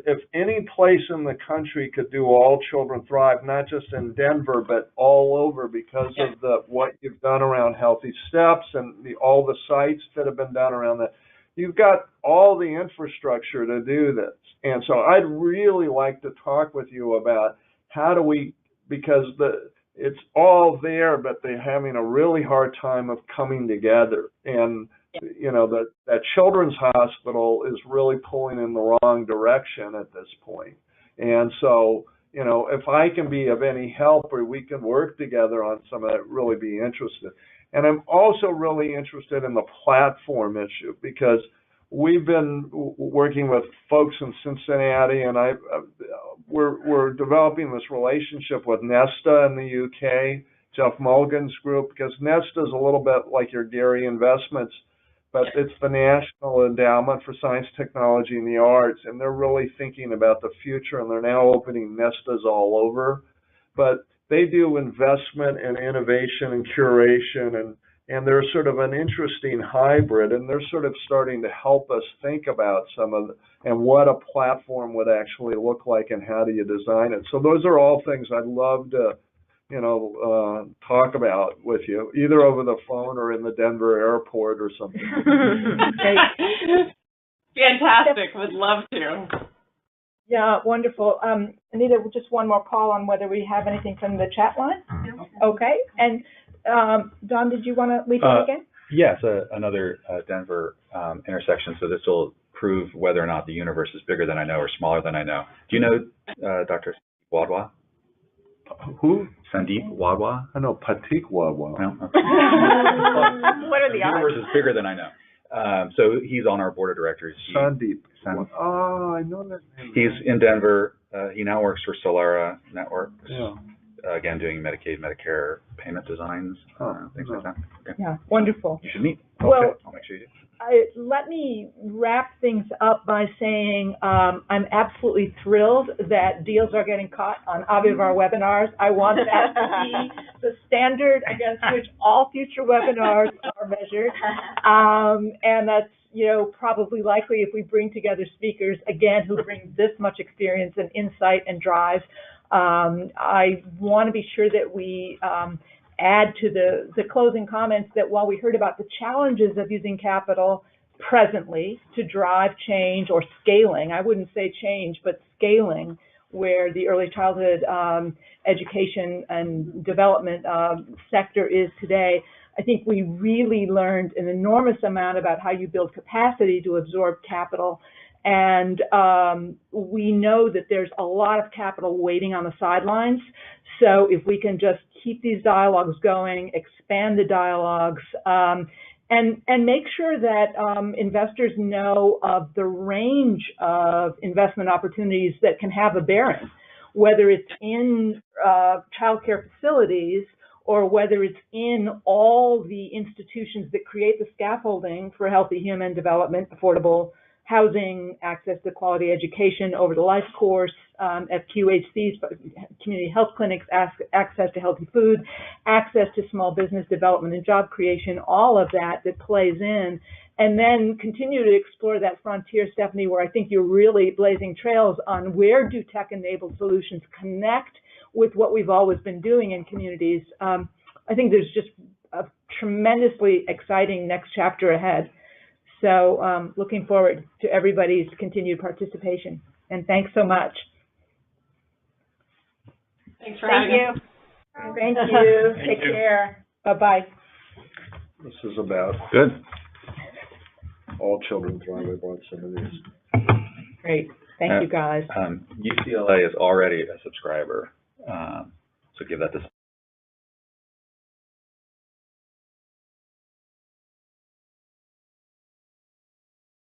if any place in the country could do All Children Thrive, not just in Denver, but all over, because of what you've done around Healthy Steps and all the sites that have been done around that, you've got all the infrastructure to do this. And so I'd really like to talk with you about how do we, because it's all there, but they're having a really hard time of coming together. And, that Children's Hospital is really pulling in the wrong direction at this point. And so, if I can be of any help or we can work together on some of that, really be interested. And I'm also really interested in the platform issue, because we've been working with folks in Cincinnati, and we're developing this relationship with Nesta in the UK, Jeff Mulligan's group, because Nesta is a little bit like your Gary Investments, but it's the National Endowment for Science, Technology, and the Arts, and they're really thinking about the future, and they're now opening Nestas all over. But they do investment and innovation and curation, and they're sort of an interesting hybrid, and they're sort of starting to help us think about and what a platform would actually look like and how do you design it. So those are all things I'd love to, talk about with you, either over the phone or in the Denver airport or something. Fantastic. Would love to. Yeah, wonderful. Anita, just one more call on whether we have anything from the chat line. Okay. And Don, did you want to lead it again? Yes, another Denver intersection. So this will prove whether or not the universe is bigger than I know or smaller than I know. Do you know Dr. Wadhwa? Who? Sandeep Wadhwa? I know Patik Wadhwa. No? What are the odds? The universe is bigger than I know. So he's on our board of directors. Sandeep. Oh, I know that name. He's in Denver. He now works for Solara Networks. Yeah. Again, doing Medicaid, Medicare payment designs, things like that. Okay. Yeah, wonderful. You should meet. Well, okay. I'll make sure you do. Let me wrap things up by saying I'm absolutely thrilled that deals are getting caught on Avivar webinars. I want that to be the standard against which all future webinars are measured. And that's, probably likely if we bring together speakers, again, who bring this much experience and insight and drive. I want to be sure that we add to the closing comments that while we heard about the challenges of using capital presently to drive change or scaling, I wouldn't say change, but scaling, where the early childhood education and development sector is today, I think we really learned an enormous amount about how you build capacity to absorb capital. And we know that there's a lot of capital waiting on the sidelines. So if we can just keep these dialogues going, expand the dialogues, and make sure that investors know of the range of investment opportunities that can have a bearing, whether it's in childcare facilities or whether it's in all the institutions that create the scaffolding for healthy human development, affordable housing, access to quality education over the life course, FQHCs, community health clinics, access to healthy food, access to small business development and job creation, all of that plays in. And then continue to explore that frontier, Steffanie, where I think you're really blazing trails on where do tech-enabled solutions connect with what we've always been doing in communities. I think there's just a tremendously exciting next chapter ahead. So looking forward to everybody's continued participation. And thanks so much. Thanks for having us. Thank you. Thank Take you. care. Bye-bye. This is about Good. all children thrive by blood these. Great. Thank you, guys. UCLA is already a subscriber, so give that to